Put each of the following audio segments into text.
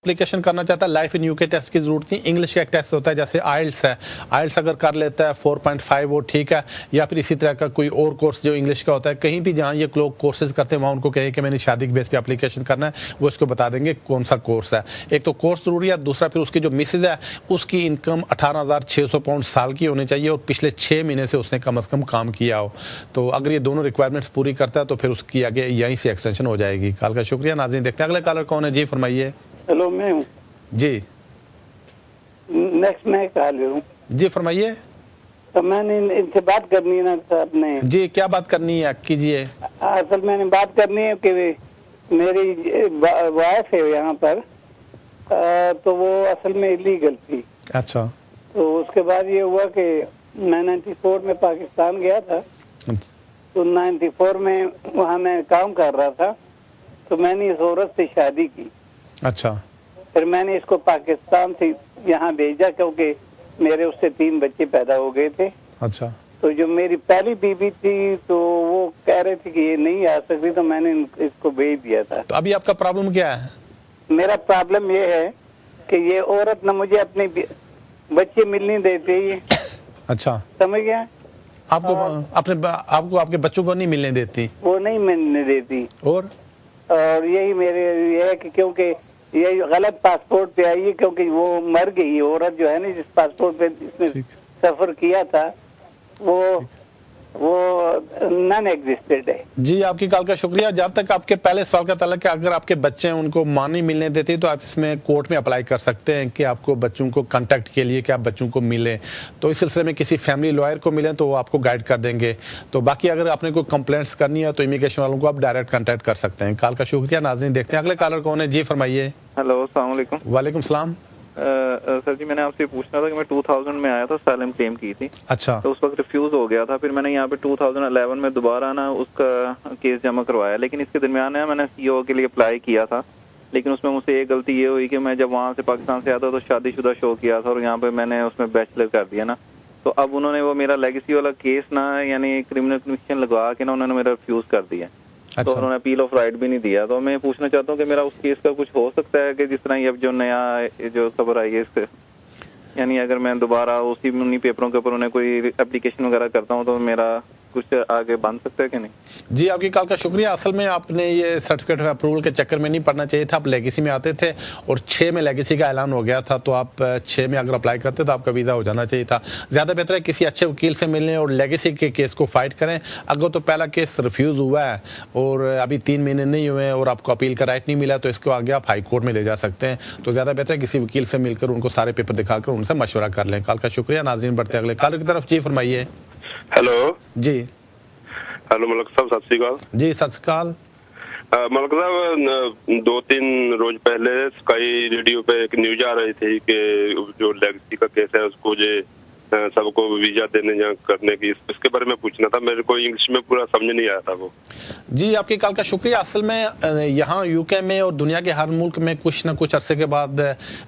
Application करना चाहता है, लाइफ इन यूके टेस्ट की जरूरत नहीं, इंग्लिश का एक टेस्ट होता है जैसे आइल्स है, आइल्स अगर कर लेता है 4.5 वो ठीक है, या फिर इसी तरह का कोई और कोर्स जो इंग्लिश का होता है, कहीं भी जहाँ ये लोग कोर्सेज करते हैं वहाँ उनको कहें कि मैंने शादी के बेस पे एप्लीकेशन करना है, वो इसको बता देंगे कौन सा कोर्स है। एक तो कोर्स जरूरी है, दूसरा फिर उसकी जो मिसेज है उसकी इनकम 18,600 पाउंड साल की होनी चाहिए और पिछले 6 महीने से उसने कम अज़ कम काम किया हो। तो अगर ये दोनों रिक्वायरमेंट्स पूरी करता है तो फिर उसकी आगे यहीं से एक्सटेंशन हो जाएगी। कॉल का शुक्रिया। नाज़रीन देखते हैं अगले कॉलर कौन है जी, फरमाइए। हेलो, मैं हूँ जी, नेक्स्ट मैं कॉल हूँ जी फरमाइए। तो मैंने इनसे बात करनी है ना साहब ने। जी, क्या बात करनी है, कीजिए। असल मैंने बात करनी है कि मेरी वाइफ है यहाँ पर, तो वो असल में इलीगल थी। अच्छा। तो उसके बाद ये हुआ कि मैं 94 में पाकिस्तान गया था, तो 94 में वहाँ मैं काम कर रहा था, तो मैंने इस औरत से शादी की। अच्छा। फिर मैंने इसको पाकिस्तान से यहाँ भेजा क्योंकि मेरे उससे 3 बच्चे पैदा हो गए थे। अच्छा। तो जो मेरी पहली बीवी थी तो वो कह रही थी कि ये नहीं आ सकती, तो मैंने इसको भेज दिया था। तो अभी आपका प्रॉब्लम क्या है? मेरा प्रॉब्लम ये है कि ये औरत न मुझे अपने बच्चे मिलने देती। अच्छा, समझ गया? आपको आपके बच्चों को नहीं मिलने देती? वो नहीं मिलने देती। और यही मेरे ये है कि क्योंकि ये गलत पासपोर्ट पे आई है, क्योंकि वो मर गई औरत जो है ना, जिस पासपोर्ट पे इसने सफर किया था वो नॉन एग्जिस्टेड है। जी, आपकी कॉल का शुक्रिया। जब तक आपके पहले सवाल का तल्लुक है, अगर आपके बच्चे हैं उनको मां नहीं मिलने देती तो आप इसमें कोर्ट में अप्लाई कर सकते हैं कि आपको बच्चों को कांटेक्ट के लिए कि आप बच्चों को मिलें। तो इस सिलसिले में किसी फैमिली लॉयर को मिलें तो वो आपको गाइड कर देंगे। तो बाकी अगर आपने कोई कंप्लेंट्स करनी है तो इमिग्रेशन वालों को आप डायरेक्ट कॉन्टैक्ट कर सकते हैं। कॉल का शुक्रिया। नाज़रीन देखते हैं अगले कॉलर कौन है जी, फरमाइए। हेलो, अस्सलाम वालेकुम। वालेकुम सलाम। सर जी, मैंने आपसे पूछना था कि मैं 2000 में आया था, सालम क्लेम की थी। अच्छा। तो उस वक्त रिफ्यूज हो गया था, फिर मैंने यहाँ पे 2011 में दोबारा ना उसका केस जमा करवाया, लेकिन इसके दरमियान में मैंने सीओ के लिए अप्लाई किया था, लेकिन उसमें मुझसे एक गलती ये हुई कि मैं जब वहाँ से पाकिस्तान से आता तो शादीशुदा शो किया था और यहाँ पे मैंने उसमें बैचलर कर दिया ना। तो अब उन्होंने वो मेरा लेगेसी वाला केस ना यानी क्रिमिनल कन्विक्शन लगवा के ना उन्होंने मेरा रिफ्यूज कर दिया। अच्छा। तो उन्होंने अपील ऑफ राइट भी नहीं दिया। तो मैं पूछना चाहता हूँ कि मेरा उस केस का कुछ हो सकता है कि जिस तरह ये अब जो नया जो खबर आई है इससे, यानी अगर मैं दोबारा उन्हीं पेपरों के ऊपर उन्हें कोई एप्लीकेशन वगैरह करता हूँ तो मेरा कुछ आगे बन सकता है कि नहीं? जी, आपकी कॉल का शुक्रिया। असल में आपने ये सर्टिफिकेट ऑफ अप्रूवल के चक्कर में नहीं पड़ना चाहिए था। आप लेगेसी में आते थे और 6 में लेगेसी का ऐलान हो गया था, तो आप 6 में अगर अप्लाई करते तो आपका वीज़ा हो जाना चाहिए था। ज़्यादा बेहतर है किसी अच्छे वकील से मिलने और लेगेसी के केस को फाइट करें। अगर तो पहला केस रिफ्यूज़ हुआ है और अभी 3 महीने नहीं हुए और आपको अपील का राइट नहीं मिला तो इसको आगे आप हाई कोर्ट में ले जा सकते हैं। तो ज़्यादा बेहतर है किसी वकील से मिलकर उनको सारे पेपर दिखाकर उनसे मशवरा कर लें। कॉल का शुक्रिया। नाज़रीन बढ़ते अगले कॉलर की तरफ जी, फरमाइए। हेलो जी। हेलो मलक साहब, सत श्री अकाल जी। सत श्री अकाल। मलक साहब, 2-3 रोज पहले स्काई रेडियो पे एक न्यूज आ रही थी कि जो लेगेसी का केस है उसको जो सबको वीजा देने या करने की, इसके बारे में पूछना था। मेरे को इंग्लिश में पूरा समझ नहीं आया था वो। जी, आपकी कॉल का शुक्रिया। असल में यहाँ यूके में और दुनिया के हर मुल्क में कुछ ना कुछ अरसे के बाद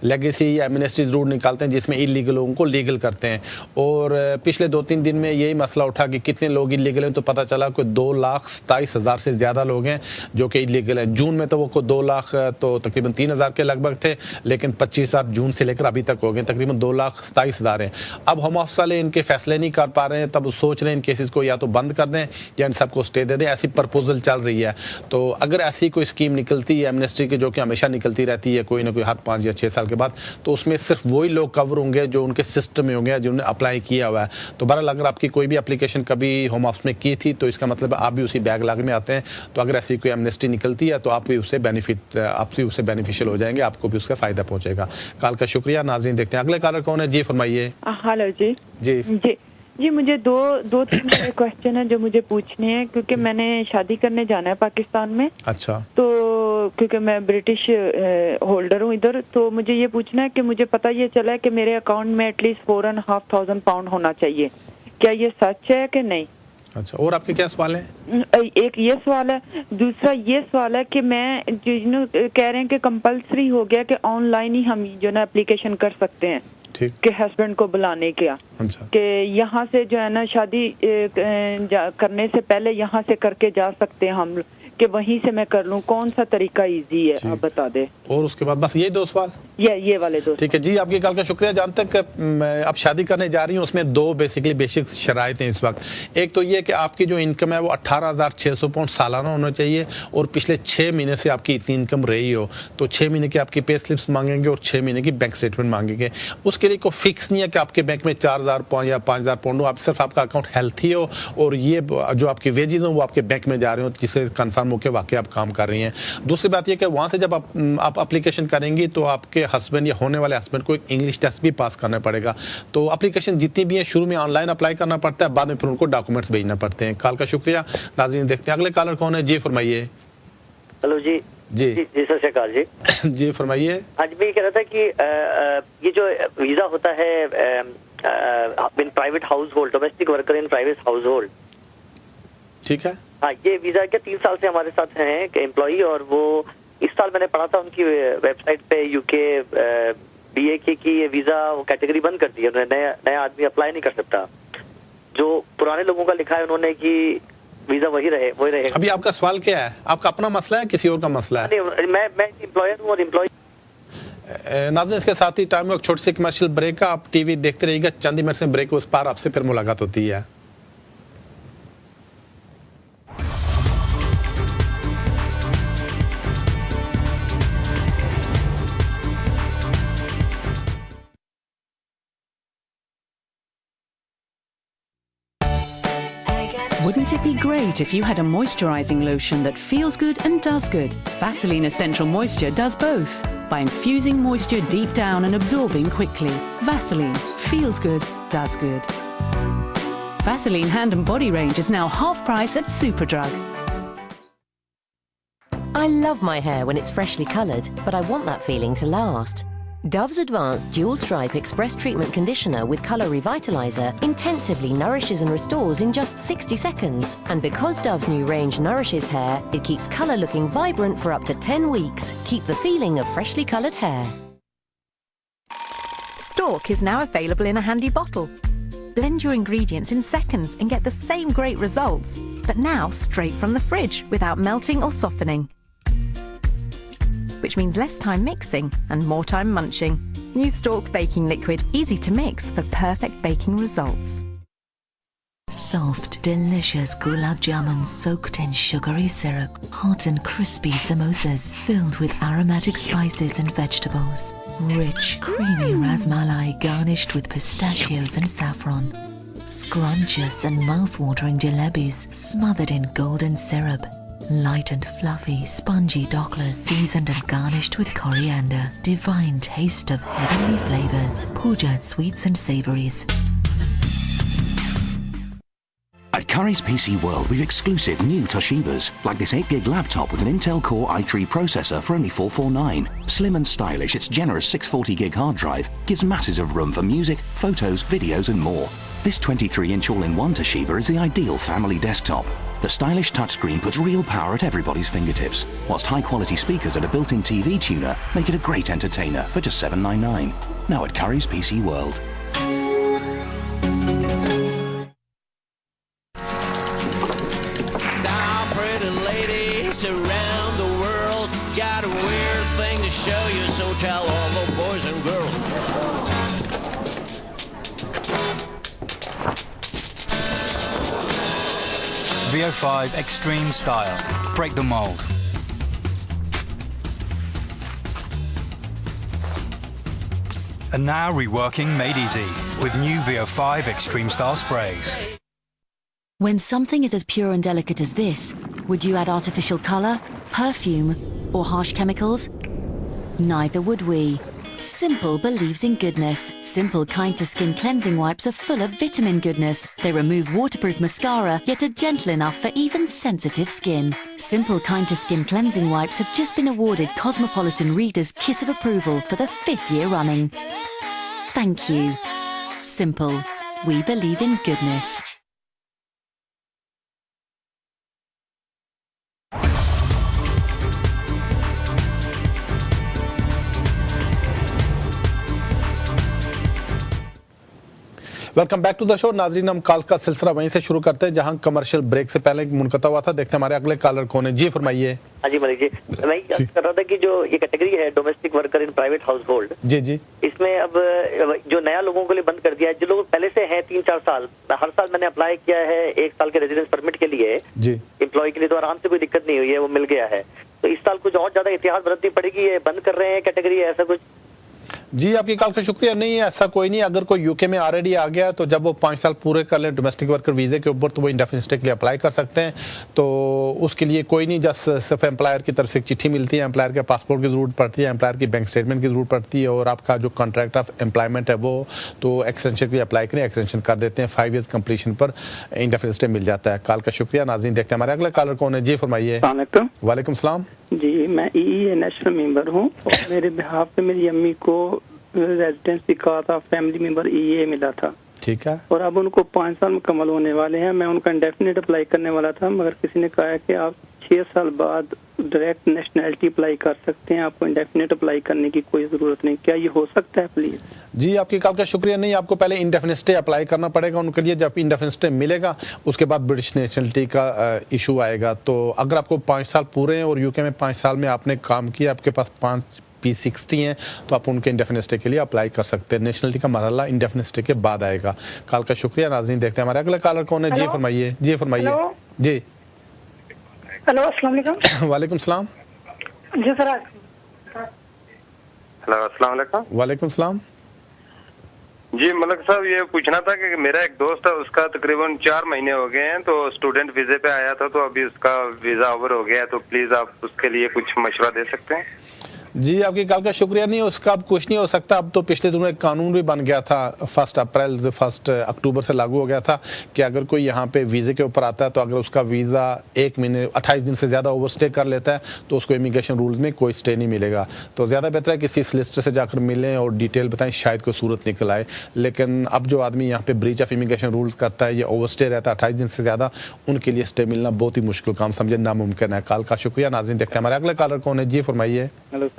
लेगेसी या एमनेस्टी जरूर निकालते हैं जिसमें इलीगल लोगों को लीगल करते हैं। और पिछले 2-3 दिन में यही मसला उठा कि कितने लोग इलीगल हैं, तो पता चला कि 2,27,000 से ज़्यादा लोग हैं जो कि इलीगल हैं। जून में तो वो 2 लाख तो तकरीबन 3,000 के लगभग थे, लेकिन 25,000 जून से लेकर अभी तक हो गए, तकरीबन 2,27,000 हैं। अब हम ऑफिस वाले इनके फैसले नहीं कर पा रहे हैं, तब सोच रहे हैं इन केसेस को या तो बंद कर दें या इन सबको स्टे दे दें। ऐसी प्रपोजल चल रही है। तो अगर ऐसी कोई स्कीम निकलती है एमनेस्टी की, जो कि हमेशा निकलती रहती है कोई ना कोई हर 5 या 6 साल के बाद, तो उसमें सिर्फ वही लोग कवर होंगे जो उनके सिस्टम में होंगे, जिन्होंने अप्लाई किया हुआ है। तो बहरहाल अगर आपकी कोई भी एप्लीकेशन कभी होम ऑफिस में की थी तो इसका मतलब आप भी उसी बैकलॉग में आते हैं। तो अगर ऐसी कोई एमनेस्टी निकलती है तो आप भी उससे बेनिफिशियल हो जाएंगे, आपको भी उसका फ़ायदा पहुँचेगा। कॉल का शुक्रिया। नाज़रीन देखते हैं अगले कॉलर कौन है जी, फरमाइए। हेलो जी। जी जी, मुझे दो तीन क्वेश्चन है जो मुझे पूछने हैं, क्योंकि मैंने शादी करने जाना है पाकिस्तान में। अच्छा। तो क्योंकि मैं ब्रिटिश होल्डर हूँ इधर, तो मुझे ये पूछना है कि मुझे पता ये चला है कि मेरे अकाउंट में एटलीस्ट 4,500 पाउंड होना चाहिए। क्या ये सच है कि नहीं? अच्छा, और आपके क्या सवाल है? एक ये सवाल है, दूसरा ये सवाल है कि मैं जो कह रहे हैं कि कंपलसरी हो गया कि ऑनलाइन ही हम जो ना एप्लीकेशन कर सकते हैं कि हस्बैंड को बुलाने का। अच्छा। कि यहाँ से जो है ना शादी करने से पहले यहाँ से करके जा सकते हैं हम, कि वहीं से मैं कर लूं, कौन सा तरीका इजी है आप बता दें। और उसके बाद बस ये 2 सवाल, ये वाले 2। ठीक है जी, आपकी कॉल का शुक्रिया। जहाँ तक आप शादी करने जा रही हैं उसमें 2 बेसिकली बेसिक शराइत हैं इस वक्त। एक तो ये कि आपकी जो इनकम है वो 18,600 पाउंड सालाना होना चाहिए और पिछले 6 महीने से आपकी इतनी इनकम रही हो, तो 6 महीने की आपकी पे स्लिप्स मांगेंगे और 6 महीने की बैंक स्टेटमेंट मांगेंगे। उसके लिए कोई फिक्स नहीं है कि आपके बैंक में 4,000 पाउंड या 5,000 पाउंड हो, आप सिर्फ आपका अकाउंट हेल्थी हो और ये जो आपकी वेजेस हो वो आपके बैंक में जा रहे हो, जिससे कन्फर्म हो के वाकई आप काम कर रही हैं। दूसरी बात यह कि वहाँ से जब आप एप्लीकेशन करेंगी तो आपके हस्बैंड या होने वाले हस्बैंड को एक इंग्लिश टेस्ट भी पास करना पड़ेगा। तो एप्लीकेशन जितनी भी हैं शुरू में ऑनलाइन अप्लाई करना पड़ता है, बाद में फिर उनको डॉक्यूमेंट्स भेजना पड़ते हैं। कॉल का शुक्रिया। नाज़रीन देखते हैं अगले कॉलर कौन है। जी फरमाइए। हेलो जी। जी जी सत श्री अकाल जी। जी फरमाइए। आज मैं ये कह रहा था कि ये जो वीजा होता है इन private house hold, domestic worker in private house hold, ठीक है, हाँ, ये वीजा क्या 3 साल से हमारे साथ हैं एम्प्लॉई, और वो इस साल मैंने पढ़ा था उनकी वेबसाइट पे यूके बीए की ये वीजा वो कैटेगरी बंद कर दी है, नया आदमी अप्लाई नहीं कर सकता। जो पुराने लोगों का लिखा है उन्होंने कि वीजा वही रहेगा। अभी आपका सवाल क्या है? आपका अपना मसला है, किसी और का मसला है? नहीं, मैं एम्प्लॉयर हूँ और एम्प्लॉय। नाज़रीन इसके साथ ही टाइम में एक छोटी सी कमर्शियल ब्रेक का, आप टीवी देखते रहिएगा। चंद मिनट से ब्रेक उस पार आपसे फिर मुलाकात होती है। Wouldn't it be great if you had a moisturizing lotion that feels good and does good? Vaseline Essential Moisture does both by infusing moisture deep down and absorbing quickly. Vaseline feels good, does good. Vaseline hand and body range is now half price at Superdrug. I love my hair when it's freshly coloured, but I want that feeling to last. Dove's Advanced Dual Stripe Express Treatment Conditioner with Colour Revitalizer intensively nourishes and restores in just 60 seconds. And because Dove's new range nourishes hair, it keeps colour looking vibrant for up to 10 weeks. Keep the feeling of freshly coloured hair. Stork is now available in a handy bottle. Blend your ingredients in seconds and get the same great results, but now straight from the fridge without melting or softening. Which means less time mixing and more time munching. New Stork Baking Liquid, easy to mix for perfect baking results. Soft, delicious gulab jamun soaked in sugary syrup. Hot and crispy samosas filled with aromatic spices and vegetables. Rich, creamy rasmalai garnished with pistachios and saffron. Scrumptious and mouth-watering jalebis smothered in golden syrup. Light and fluffy, spongy doklas seasoned and garnished with coriander. Divine taste of heavenly flavors. Pujat sweets and savories. At Currys PC World, we've exclusive new Toshibas, like this 8GB laptop with an Intel Core i3 processor for only $449. Slim and stylish, its generous 640GB hard drive gives masses of room for music, photos, videos and more. This 23-inch all-in-one Toshiba is the ideal family desktop. The stylish touchscreen puts real power at everybody's fingertips, whilst high-quality speakers and a built-in TV tuner make it a great entertainer for just $799. Now at Currys PC World. Now, pretty ladies around the world got a weird thing to show you, so tell all the boys and girls. VO5 Extreme Style. Break the mold. And now reworking made easy with new VO5 Extreme Style sprays. When something is as pure and delicate as this, would you add artificial colour, perfume, or harsh chemicals? Neither would we. Simple believes in goodness. Simple Kind to Skin cleansing wipes are full of vitamin goodness. They remove waterproof mascara, yet are gentle enough for even sensitive skin. Simple Kind to Skin cleansing wipes have just been awarded Cosmopolitan Reader's Kiss of Approval for the 5th year running. Thank you. Simple. We believe in goodness. Welcome back to the show. नाजरीन, हम call का सिलसिला वहीं से शुरू करते हैं जहां कमर्शियल ब्रेक से पहले मुनक़ता हुआ था। देखते हैं हमारे अगले कॉलर कौन है। जी फरमाइए। हाँ जी मलिक जी, मैं कर रहा था कि जो ये कैटेगरी है domestic worker in private household, जी जी, इसमें अब जो नया लोगों के लिए बंद कर दिया है, जो लोग पहले से हैं 3-4 साल, हर साल मैंने अप्लाई किया है 1 साल के रेजिडेंस परमिट के लिए जी, एम्प्लॉय के लिए, तो आराम से कोई दिक्कत नहीं हुई है, वो मिल गया है। तो इस साल कुछ और ज्यादा एहतियात बरतनी पड़ेगी, ये बंद कर रहे हैं कैटेगरी, ऐसा कुछ? जी आपकी कॉल का शुक्रिया। नहीं है, ऐसा कोई नहीं। अगर कोई यूके में ऑलरेडी आ गया तो जब वो 5 साल पूरे कर लें डोमेस्टिक वर्कर वीज़े के ऊपर तो वो इंडेफिनिट स्टे के लिए अप्लाई कर सकते हैं। तो उसके लिए कोई नहीं, जस्ट सिर्फ एम्प्लॉयर की तरफ से एक चिट्ठी मिलती है, एम्प्लॉयर के पासपोर्ट की ज़रूरत पड़ती है, एम्प्लॉयर की बैंक स्टेटमेंट की ज़रूरत पड़ती है, और आपका जो कॉन्ट्रैक्ट ऑफ एम्प्लॉयमेंट है वो तो एक्सटेंशन के लिए अप्लाई करें, एक्सटेंशन कर देते हैं, 5 ईयर्स कंप्लीशन पर इंडेफिनिट स्टे मिल जाता है। कॉल का शुक्रिया। नाज़रीन, देखते हैं हमारे अगले कॉलर कौन है। जी फरमाइए। वालेकुम सलाम। जी, मैं EE नेशनल मेंबर हूँ और मेरे बिहाफ पे मेरी अम्मी को रेजिडेंसी का था, फैमिली मेंबर EA मिला था। ठीक है। और अब उनको 5 साल मुकम्मल होने वाले हैं। मैं उनका इंडेफिनिट अप्लाई करने वाला था, मगर किसी ने कहा है कि आप 6 साल बाद डायरेक्ट नेशनैलिटी अप्लाई कर सकते हैं, आपको इंडेफिनिट अप्लाई करने की कोई ज़रूरत नहीं। क्या ये हो सकता है प्लीज़? जी आपकी कॉल का शुक्रिया। नहीं, आपको पहले इंडेफिनिट स्टे अप्लाई करना पड़ेगा उनके लिए। जब इंडेफिनिट स्टे मिलेगा उसके बाद ब्रिटिश नेशनलिटी का इशू आएगा। तो अगर आपको 5 साल पूरे हैं और यूके में 5 साल में आपने काम किया, आपके पास 5 P60 हैं, तो आप उनके इंडेफिनिट स्टे के लिए अप्लाई कर सकते हैं। नेशनलिटी का मरहला इंडेफिनिट स्टे के बाद आएगा। कॉल का शुक्रिया। नाज़रीन, देखते हैं हमारे अगले कॉलर कौन है। जी फरमाइए। जी फरमाइए। जी हेलो, अस्सलाम वालेकुम। वालेकुम सलाम। जी सर। हेलो, अस्सलाम वालेकुम। वालेकुम सलाम। जी मलिक साहब, ये पूछना था कि मेरा एक दोस्त है, उसका तकरीबन 4 महीने हो गए हैं, तो स्टूडेंट वीजे पे आया था, तो अभी उसका वीजा ओवर हो गया है, तो प्लीज आप उसके लिए कुछ मशवरा दे सकते हैं? जी आपकी कॉल का शुक्रिया। नहीं, उसका अब कुछ नहीं हो सकता। अब तो पिछले दिनों एक कानून भी बन गया था, 1 अक्टूबर से लागू हो गया था कि अगर कोई यहाँ पे वीज़े के ऊपर आता है तो अगर उसका वीज़ा 1 महीने 28 दिन से ज़्यादा ओवर स्टे कर लेता है तो उसको इमिग्रेशन रूल्स में कोई स्टे नहीं मिलेगा। तो ज़्यादा बेहतर है किसी सॉलिसिटर से जाकर मिलें और डिटेल बताएं, शायद कोई सूरत निकल आए। लेकिन अब जो आदमी यहाँ पे ब्रीच ऑफ इमिग्रेशन रूल्स करता है, ये ओवर स्टे रहता है 28 दिन से ज़्यादा, उनके लिए स्टे मिलना बहुत ही मुश्किल काम समझे नामुमकिन है। कॉल का शुक्रिया। नाज़रीन, देखते हैं हमारे अगले कॉलर कौन है। जी फरमाइए। हेलो,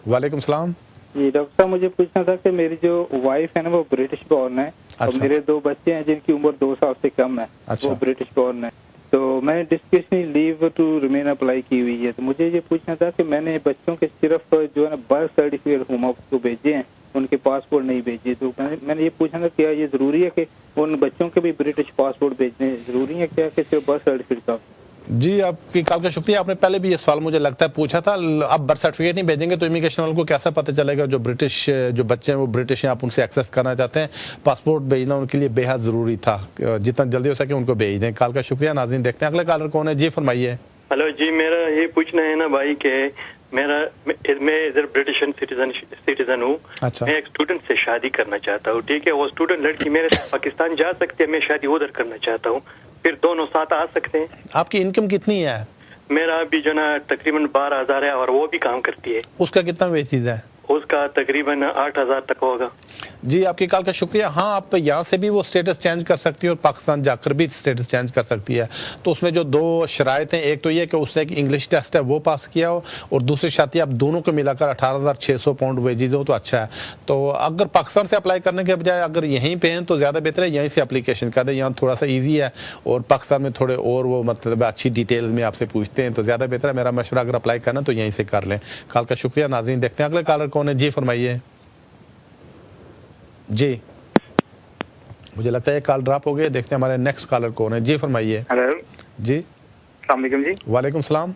वालेकुम सलाम। जी डॉक्टर साहब, मुझे पूछना था कि मेरी जो वाइफ है ना वो ब्रिटिश बॉर्न है। अच्छा। और मेरे 2 बच्चे हैं जिनकी उम्र 2 साल से कम है। अच्छा। वो ब्रिटिश बॉर्न है। तो मैंने discretionary leave to remain apply की हुई है। तो मुझे ये पूछना था कि मैंने बच्चों के सिर्फ जो है ना बर्थ सर्टिफिकेट होम ऑफिस को भेजे हैं, उनके पासपोर्ट नहीं भेजे। तो मैंने ये पूछना था क्या ये जरूरी है कि उन बच्चों के भी ब्रिटिश पासपोर्ट भेजने जरूरी है क्या, कि सिर्फ बर्थ सर्टिफिकेट का? जी आपकी कॉल का शुक्रिया। आपने पहले भी ये सवाल मुझे लगता है पूछा था। अब बर्थ सर्टिफिकेट नहीं भेजेंगे तो इमिग्रेशन वालों को कैसा पता चलेगा जो ब्रिटिश जो बच्चे हैं वो ब्रिटिश हैं, आप उनसे एक्सेस करना चाहते हैं। पासपोर्ट भेजना उनके लिए बेहद ज़रूरी था, जितना जल्दी हो सके उनको भेज दें। कॉल का शुक्रिया। नाज़रीन, देखते हैं अगले कॉलर कौन है। जी फरमाइए। हेलो जी, मेरा ये पूछना है ना भाई कि मैं इधर ब्रिटिश सिटीजन हूँ। अच्छा। मैं एक स्टूडेंट से शादी करना चाहता हूँ, ठीक है? वो स्टूडेंट लड़की मेरे साथ पाकिस्तान जा सकती है, मैं शादी उधर करना चाहता हूँ, फिर दोनों साथ आ सकते हैं? आपकी इनकम कितनी है? मेरा अभी जो ना तकरीबन 12,000 है और वो भी काम करती है। उसका कितना वेजेस है? उसका तकरीबन 8,000 तक होगा। जी आपकी कॉल का शुक्रिया। हाँ, आप यहाँ से भी वो स्टेटस चेंज कर सकती है और पाकिस्तान जाकर भी स्टेटस चेंज कर सकती है। तो उसमें जो 2 शराइत हैं, एक तो ये कि उसने एक इंग्लिश टेस्ट है वो पास किया हो, और दूसरी शर्त आप दोनों को मिलाकर 18,600 पाउंड वेजेस हो तो अच्छा है। तो अगर पाकिस्तान से अप्लाई करने के बजाय अगर यहीं पे हैं तो ज़्यादा बेहतर है यहीं से अप्लीकेशन कर दें। यहाँ थोड़ा सा ईजी है और पाकिस्तान में थोड़े और वो मतलब अच्छी डिटेल्स में आपसे पूछते हैं, तो ज़्यादा बेहतर है। मेरा मशवरा अगर अप्लाई करना तो यहीं से कर लें। कॉल का शुक्रिया। नाज़रीन, देखते हैं अगले कॉलर कौन है। जी फरमाइए। जी मुझे लगता है कॉल ड्रॉप हो गया। देखते हैं हमारे नेक्स्ट कॉलर कौन है। जी फरमाइए। हेलो जी। अस्सलाम वालेकुम जी। वालेकुम सलाम।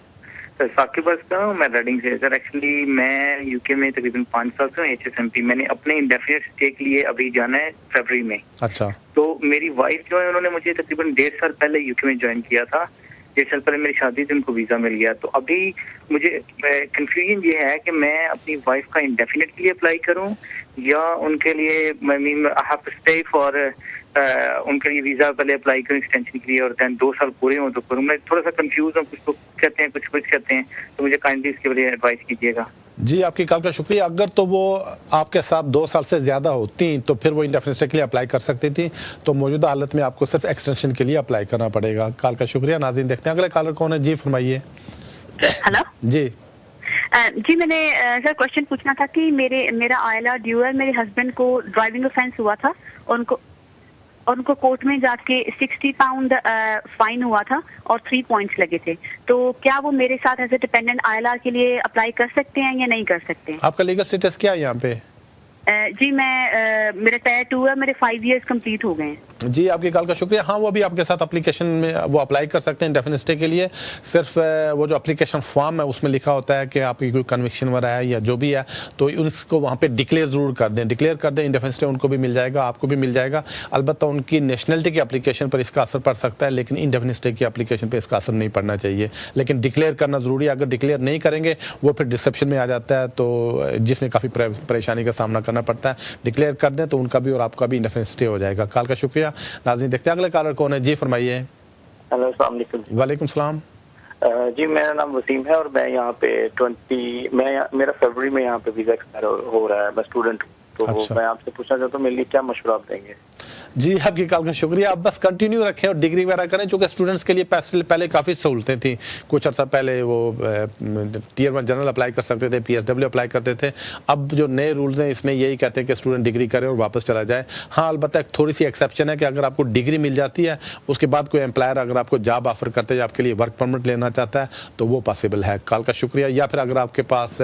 सर साकिब बस का हूँ, मैं रेडिंग से। सर एक्चुअली मैं यूके में तकरीबन 5 साल से हूँ, HSMP। मैंने अपने इंडेफिनिट स्टे के लिए अभी जाना है फरवरी में। अच्छा। तो मेरी वाइफ जो है उन्होंने मुझे तकरीबन 1.5 साल पहले यूके में ज्वाइन किया था। 1.5 साल पहले मेरी शादी थी, उनको वीजा मिल गया। तो अभी मुझे कंफ्यूजन ये है कि मैं अपनी वाइफ का इंडेफिनिट के लिए अप्लाई करूं या उनके लिए I have to stay for उनके लिए वीजा पहले अप्लाई करूं एक्सटेंशन के लिए, और देन 2 साल पूरे हों तो करूं। मैं थोड़ा सा कंफ्यूज हूँ, कुछ कहते हैं कुछ कहते हैं, तो मुझे काइंडली इसके लिए एडवाइस कीजिएगा। जी आपकी कॉल का शुक्रिया। अगर तो वो आपके साथ 2 साल से ज़्यादा होती तो फिर वो इंडेफिनिट स्टे के लिए अप्लाई कर सकती थी। तो मौजूदा हालत में आपको सिर्फ एक्सटेंशन के लिए अप्लाई करना पड़ेगा। कॉल का शुक्रिया। नाज़रीन, देखते हैं अगले कॉलर कौन है। जी फरमाइए। हेलो जी। जी मैंने सर क्वेश्चन पूछना था कि मेरा ILR ड्यू है। मेरे हस्बैंड को ड्राइविंग ऑफेंस हुआ था, उनको और उनको कोर्ट में जाके 60 पाउंड फाइन हुआ था और 3 पॉइंट्स लगे थे। तो क्या वो मेरे साथ एज ए डिपेंडेंट ILR के लिए अप्लाई कर सकते हैं या नहीं कर सकते? आपका लीगल स्टेटस क्या है यहाँ पे? जी मैं मेरा टायर 2 है, मेरे 5 इयर्स कंप्लीट हो गए हैं। जी आपकी कॉल का शुक्रिया। हाँ वो भी आपके साथ एप्लीकेशन में वो अप्लाई कर सकते हैं इंडेफिनिट स्टे के लिए। सिर्फ वो जो एप्लीकेशन फॉर्म है उसमें लिखा होता है कि आपकी कोई कन्विक्शन वगैरह है या जो भी है तो उसको वहाँ पे डिक्लेयर ज़रूर कर दें। डिक्लेयर कर दें इंडेफिनिट स्टे उनको भी मिल जाएगा, आपको भी मिल जाएगा। अलबत्ता उनकी नेशनलिटी की एप्लीकेशन पर इसका असर पड़ सकता है, लेकिन इंडेफिनिट स्टे की एप्लीकेशन पर इसका असर नहीं पड़ना चाहिए। लेकिन डिक्लेयर करना ज़रूरी है। अगर डिक्लेयर नहीं करेंगे वो फिर डिसेप्शन में आ जाता है, तो जिसमें काफ़ी परेशानी का सामना करना पड़ता है। डिक्लेयर कर दें तो उनका भी और आपका भी इंडेफिनिट स्टे हो जाएगा। कॉल का शुक्रिया। नाज़रीन देखते हैं अगले कॉलर कौन है। जी फरमाइए। हेलो अस्सलाम वालेकुम। वालेकुम सलाम। जी मेरा नाम वसीम है और मैं यहाँ पे मेरा फरवरी में यहाँ पे वीजा एक्सपायर हो रहा है। मैं स्टूडेंट हूँ, तो अच्छा। मैं आपसे पूछना चाहता हूँ मेरे लिए क्या मशवरा आप देंगे? जी आपकी कॉल का शुक्रिया। आप बस कंटिन्यू रखें और डिग्री वगैरह करें, चूँकि स्टूडेंट्स के लिए पहले काफ़ी सहूलतें थी। कुछ अर्सा पहले वो Tier 1 जनरल अप्लाई कर सकते थे, PSW अप्लाई करते थे। अब जो नए रूल्स हैं इसमें यही कहते हैं कि स्टूडेंट डिग्री करे और वापस चला जाए। हाँ अलबत्ता एक थोड़ी सी एक्सेप्शन है कि अगर आपको डिग्री मिल जाती है उसके बाद कोई एम्प्लॉयर अगर आपको जॉब ऑफर करते हैं, आपके लिए वर्क परमिट लेना चाहता है तो वो पॉसिबल है। कॉल का शुक्रिया। या फिर अगर आपके पास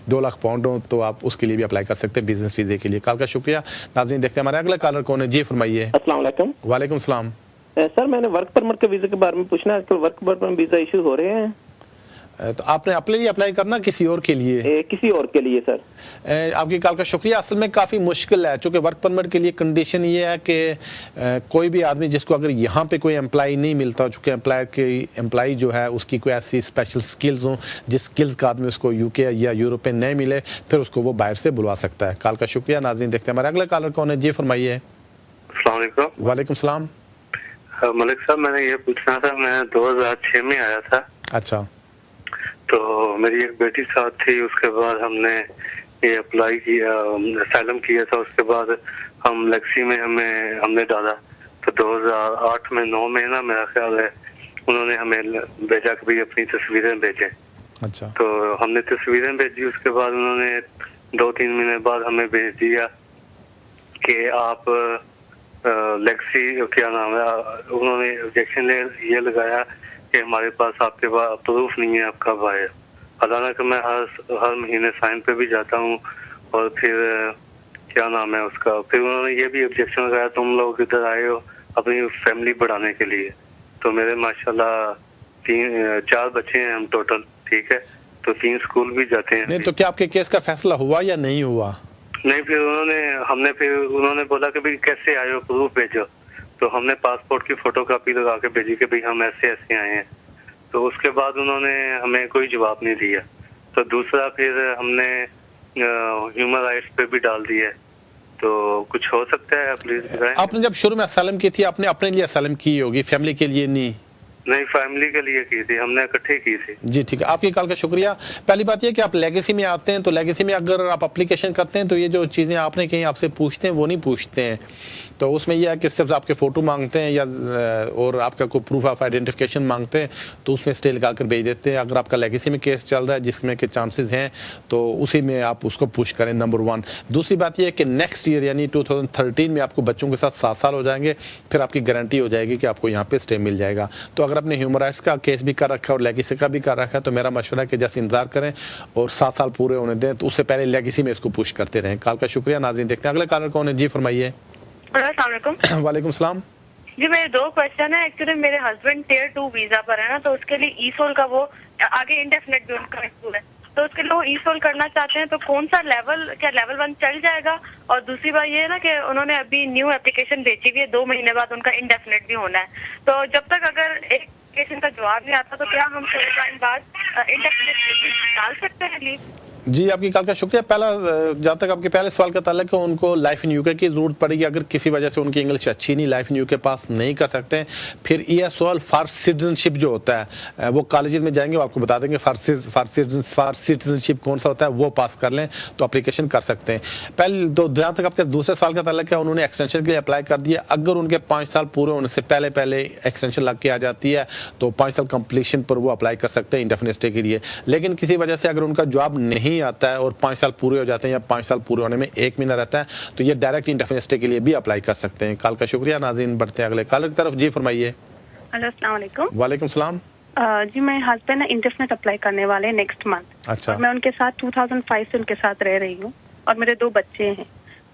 2 लाख पाउंड हो तो आप उसके लिए भी अप्लाई कर सकते हैं बिजनेस वीज़े के लिए। कॉल का शुक्रिया। नाज़रीन देखते हैं हमारे अगले कॉलर कौन है। जी फरमाइए। अस्सलाम वालेकुम। वालेकुम सलाम। सर मैंने वर्क परमिट के वीज़े के बारे में पूछना है। आजकल वर्क परमिट वीज़ा इशू हो रहे हैं, तो आपने अपने लिए अप्लाई करना किसी और के लिए? किसी और के लिए सर। आपकी कॉल का शुक्रिया। असल में काफ़ी मुश्किल है, चूँकि वर्क परमिट के लिए कंडीशन ये है कि कोई भी आदमी जिसको अगर यहाँ पे कोई एम्प्लॉय नहीं मिलता, चूँकि एम्प्लॉय जो है उसकी कोई ऐसी स्पेशल स्किल्स हों जिस स्किल्स का आदमी उसको UK या यूरोप में नहीं मिले, फिर उसको वो बाहर से बुलवा सकता है। कॉल का शुक्रिया। नाज़रीन देखते हैं हमारे अगले कॉलर कौन है। जी फरमाइए। वालेकुम सलाम। मलिक साहब मैंने ये पूछना था, मैं 2006 में आया था। अच्छा। तो मेरी एक बेटी साथ थी, उसके बाद हमने ये अप्लाई किया, असैलम किया था। उसके बाद हम लेक्सी में हमने डाला तो 2008 में 9 में ना मेरा ख्याल है उन्होंने हमें भेजा कि भाई अपनी तस्वीरें भेजें। अच्छा। तो हमने तस्वीरें भेजी। उसके बाद उन्होंने 2-3 महीने बाद हमें भेज दिया कि आप लेक्सी क्या नाम है, उन्होंने ऑब्जेक्शन ये लगाया कि हमारे पास आपके पास प्रूफ नहीं है आप कब आए। हालांकि मैं हर महीने साइन पे भी जाता हूँ और फिर क्या नाम है उसका, फिर उन्होंने ये भी ऑब्जेक्शन लगाया तुम लोग इधर आए हो अपनी फैमिली बढ़ाने के लिए। तो मेरे माशाल्लाह 4 बच्चे हैं हम टोटल, ठीक है, तो 3 स्कूल भी जाते हैं। नहीं तो क्या आपके केस का फैसला हुआ या नहीं हुआ? नहीं, फिर उन्होंने बोला कि भाई कैसे आए हो, प्रूफ भेजो। तो हमने पासपोर्ट की फोटोकॉपी लगा के भेजी कि भाई हम ऐसे ऐसे आए हैं। तो उसके बाद उन्होंने हमें कोई जवाब नहीं दिया। तो दूसरा फिर हमने ह्यूमन राइट्स पे भी डाल दिया। तो कुछ हो सकता है प्लीज बताएं। आपने जब शुरू में असलम की थी आपने अपने लिए असलम की होगी, फैमिली के लिए नहीं? नहीं, फैमिली के लिए की थी, हमने इकट्ठे की थी। जी ठीक है, आपकी कॉल का शुक्रिया। पहली बात यह कि आप लेगेसी में आते हैं तो लेगेसी में अगर आप एप्लीकेशन करते हैं तो ये जो चीज़ें आपने कहीं आपसे पूछते हैं वो नहीं पूछते हैं। तो उसमें यह है कि सिर्फ आपके फ़ोटो मांगते हैं या और आपका कोई प्रूफ ऑफ आइडेंटिफिकेशन मांगते हैं, तो उसमें स्टे लगा कर भेज देते हैं। अगर आपका लेगेसी में केस चल रहा है जिसमें के चांसेस हैं तो उसी में आप उसको पुश करें, नंबर 1। दूसरी बात यह है कि नेक्स्ट ईयर यानी 2013 में आपको बच्चों के साथ 7 साल हो जाएंगे, फिर आपकी गारंटी हो जाएगी कि आपको यहाँ पर स्टे मिल जाएगा। तो अगर आपने ह्यूमन राइट्स का केस भी कर रखा है और लेगेसी का भी कर रखा है तो मेरा मशवरा है कि जैसे इंतजार करें और 7 साल पूरे होने दें, तो उससे पहले लेगेसी में इसको पुश करते रहें। कॉल का शुक्रिया। नाज़रीन देखते हैं अगले कॉलर कौन है। जी फरमाइए। वालेकुम सलाम। जी मेरे 2 क्वेश्चन है। एक्चुअली मेरे हस्बैंड Tier 2 वीजा पर है ना, तो उसके लिए ई-सोल का वो आगे इंडेफिनिट भी उनका स्कूल है, तो उसके लिए वो ई-सोल करना चाहते हैं। तो कौन सा लेवल, क्या लेवल 1 चल जाएगा? और दूसरी बात ये है ना कि उन्होंने अभी न्यू एप्लीकेशन भेजी हुई है, 2 महीने बाद उनका इंडेफिनिट भी होना है। तो जब तक अगर एक एप्लीकेशन का जवाब नहीं आता तो क्या हम थोड़े टाइम बाद इंडेफिनिट डाल सकते हैं लीव? जी आपकी कॉल का शुक्रिया। पहला जहाँ तक आपके पहले सवाल का ताल्लुक है, उनको लाइफ इन यूके की ज़रूरत पड़ेगी। अगर किसी वजह से उनकी इंग्लिश अच्छी नहीं, लाइफ इन यूके पास नहीं कर सकते हैं, फिर ESOL फॉर सिटीजनशिप जो होता है वो कॉलेज में जाएंगे, वो आपको बता देंगे फॉर सिटीजनशिप कौन सा होता है, वो पास कर लें तो एप्लीकेशन कर सकते हैं। पहले तो जहाँ तक आपके दूसरे सवाल का ताल्लुक है, उन्होंने एक्सटेंशन के लिए अप्लाई कर दिया। अगर उनके 5 साल पूरे होने से पहले एक्सटेंशन लग के आ जाती है तो 5 साल कंप्लीशन पर वो अप्लाई कर सकते हैं इंडेफिनिट स्टे के लिए। लेकिन किसी वजह से अगर उनका जॉब नहीं नहीं आता है और 5 साल पूरे हो जाते हैं या 5 साल पूरे होने में 1 महीना रहता है, तो ये डायरेक्ट इंडेफिनिट स्टे के लिए भी अप्लाई कर सकते हैं। कॉल का शुक्रिया। नाज़रीन बढ़ते हैं अगले कॉलर की तरफ। जी फरमाइए। हेलो, अस्सलाम वालेकुम। वालेकुम सलाम। जी, मेरे हस्बैंड इंडेफिनिट अप्लाई करने वाले हैं नेक्स्ट मंथ। अच्छा। और मैं उनके साथ 2005 से उनके साथ रह रही हूँ और मेरे 2 बच्चे हैं,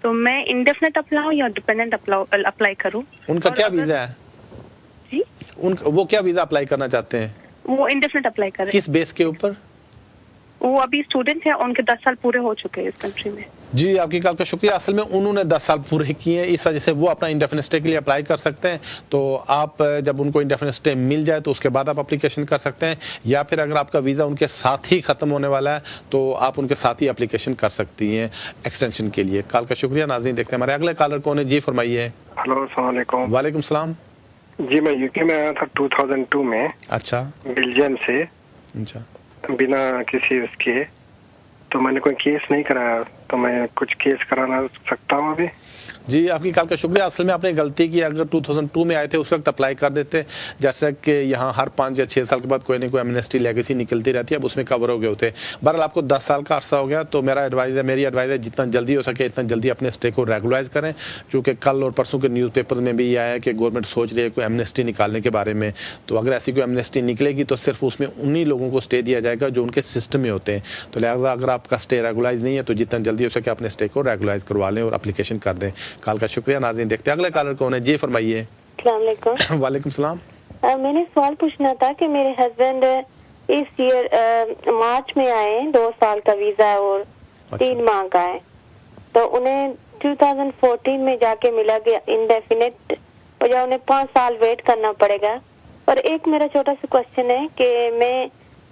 तो मैं इंडेफिनिट अप्लाई या डिपेंडेंट अप्लाई करूँ? उनका क्या वीजा है जी? वो क्या वीजा अप्लाई करना चाहते हैं? वो इंडेफिनिट अप्लाई कर रहे हैं। किस बेस के ऊपर? वो अभी स्टूडेंट है, उनके 10 साल पूरे हो चुके हैं इस कंट्री में। जी, आपकी कॉल का शुक्रिया। असल में उन्होंने 10 साल पूरे किए हैं, इस वजह से वो अपना इंडेफिनिट स्टे के लिए अप्लाई कर सकते हैं। तो आप जब उनको इंडेफिनिट स्टे मिल जाए तो उसके बाद आप एप्लीकेशन कर सकते हैं, या फिर अगर आपका वीज़ा उनके साथ ही ख़त्म होने वाला है तो आप उनके साथ ही एप्लीकेशन कर सकती हैं एक्सटेंशन के लिए। कॉल का शुक्रिया। नाज़रीन देखते हैं हमारे अगले कॉलर कौन है। जी फरमाइए। हेलो, अस्सलाम वालेकुम। वालेकुम सलाम। जी, मैं यूके में आया था 2002 में। अच्छा। बेल्जियम से। अच्छा। बिना किसी उसके, तो मैंने कोई केस नहीं कराया, तो मैं कुछ केस कराना सकता हूँ अभी? जी, आपकी कॉल का शुक्रिया। असल में आपने गलती की, अगर 2002 में आए थे उस वक्त अप्लाई कर देते, जैसा कि यहाँ हर 5 या 6 साल के बाद कोई ना कोई एमनेस्टी लेगेसी निकलती रहती है, अब उसमें कवर हो गए होते। बहरहाल आपको 10 साल का अरसा हो गया, तो मेरी एडवाइस है जितना जल्दी हो सके इतना जल्दी अपने स्टे को रेगुलाइज करें, क्योंकि कल और परसों के न्यूज़पेपर में भी ये आया है कि गवर्नमेंट सोच रही है कोई एमनेस्टी निकालने के बारे में। तो अगर ऐसी कोई एमनेस्टी निकलेगी तो सिर्फ उसमें उन्हीं लोगों को स्टे दिया जाएगा जो उनके सिस्टम में होते हैं। तो लिहाजा अगर आपका स्टे रेगुलाइज नहीं है तो जितना जल्दी हो सके अपने स्टे को रेगुलाइज करवा लें और एप्लीकेशन कर दें। कॉल का शुक्रिया। नाज़रीन देखते हैं अगले कॉलर कौन है। जी फरमाइए। वालेकुम सलाम। मैंने सवाल पूछना था कि मेरे हस्बैंड इस ईयर मार्च में आए, 2 साल का वीजा और 3 माह का है, तो उन्हें 2014 में जाके मिला गया इंडेफिनिट, और या उन्हें 5 साल वेट करना पड़ेगा। और एक मेरा छोटा सा क्वेश्चन है कि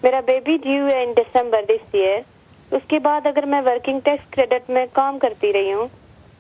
मेरा बेबी ड्यू है इन दिसंबर दिस ईयर, उसके बाद अगर मैं वर्किंग टैक्स क्रेडिट में काम करती रही हूँ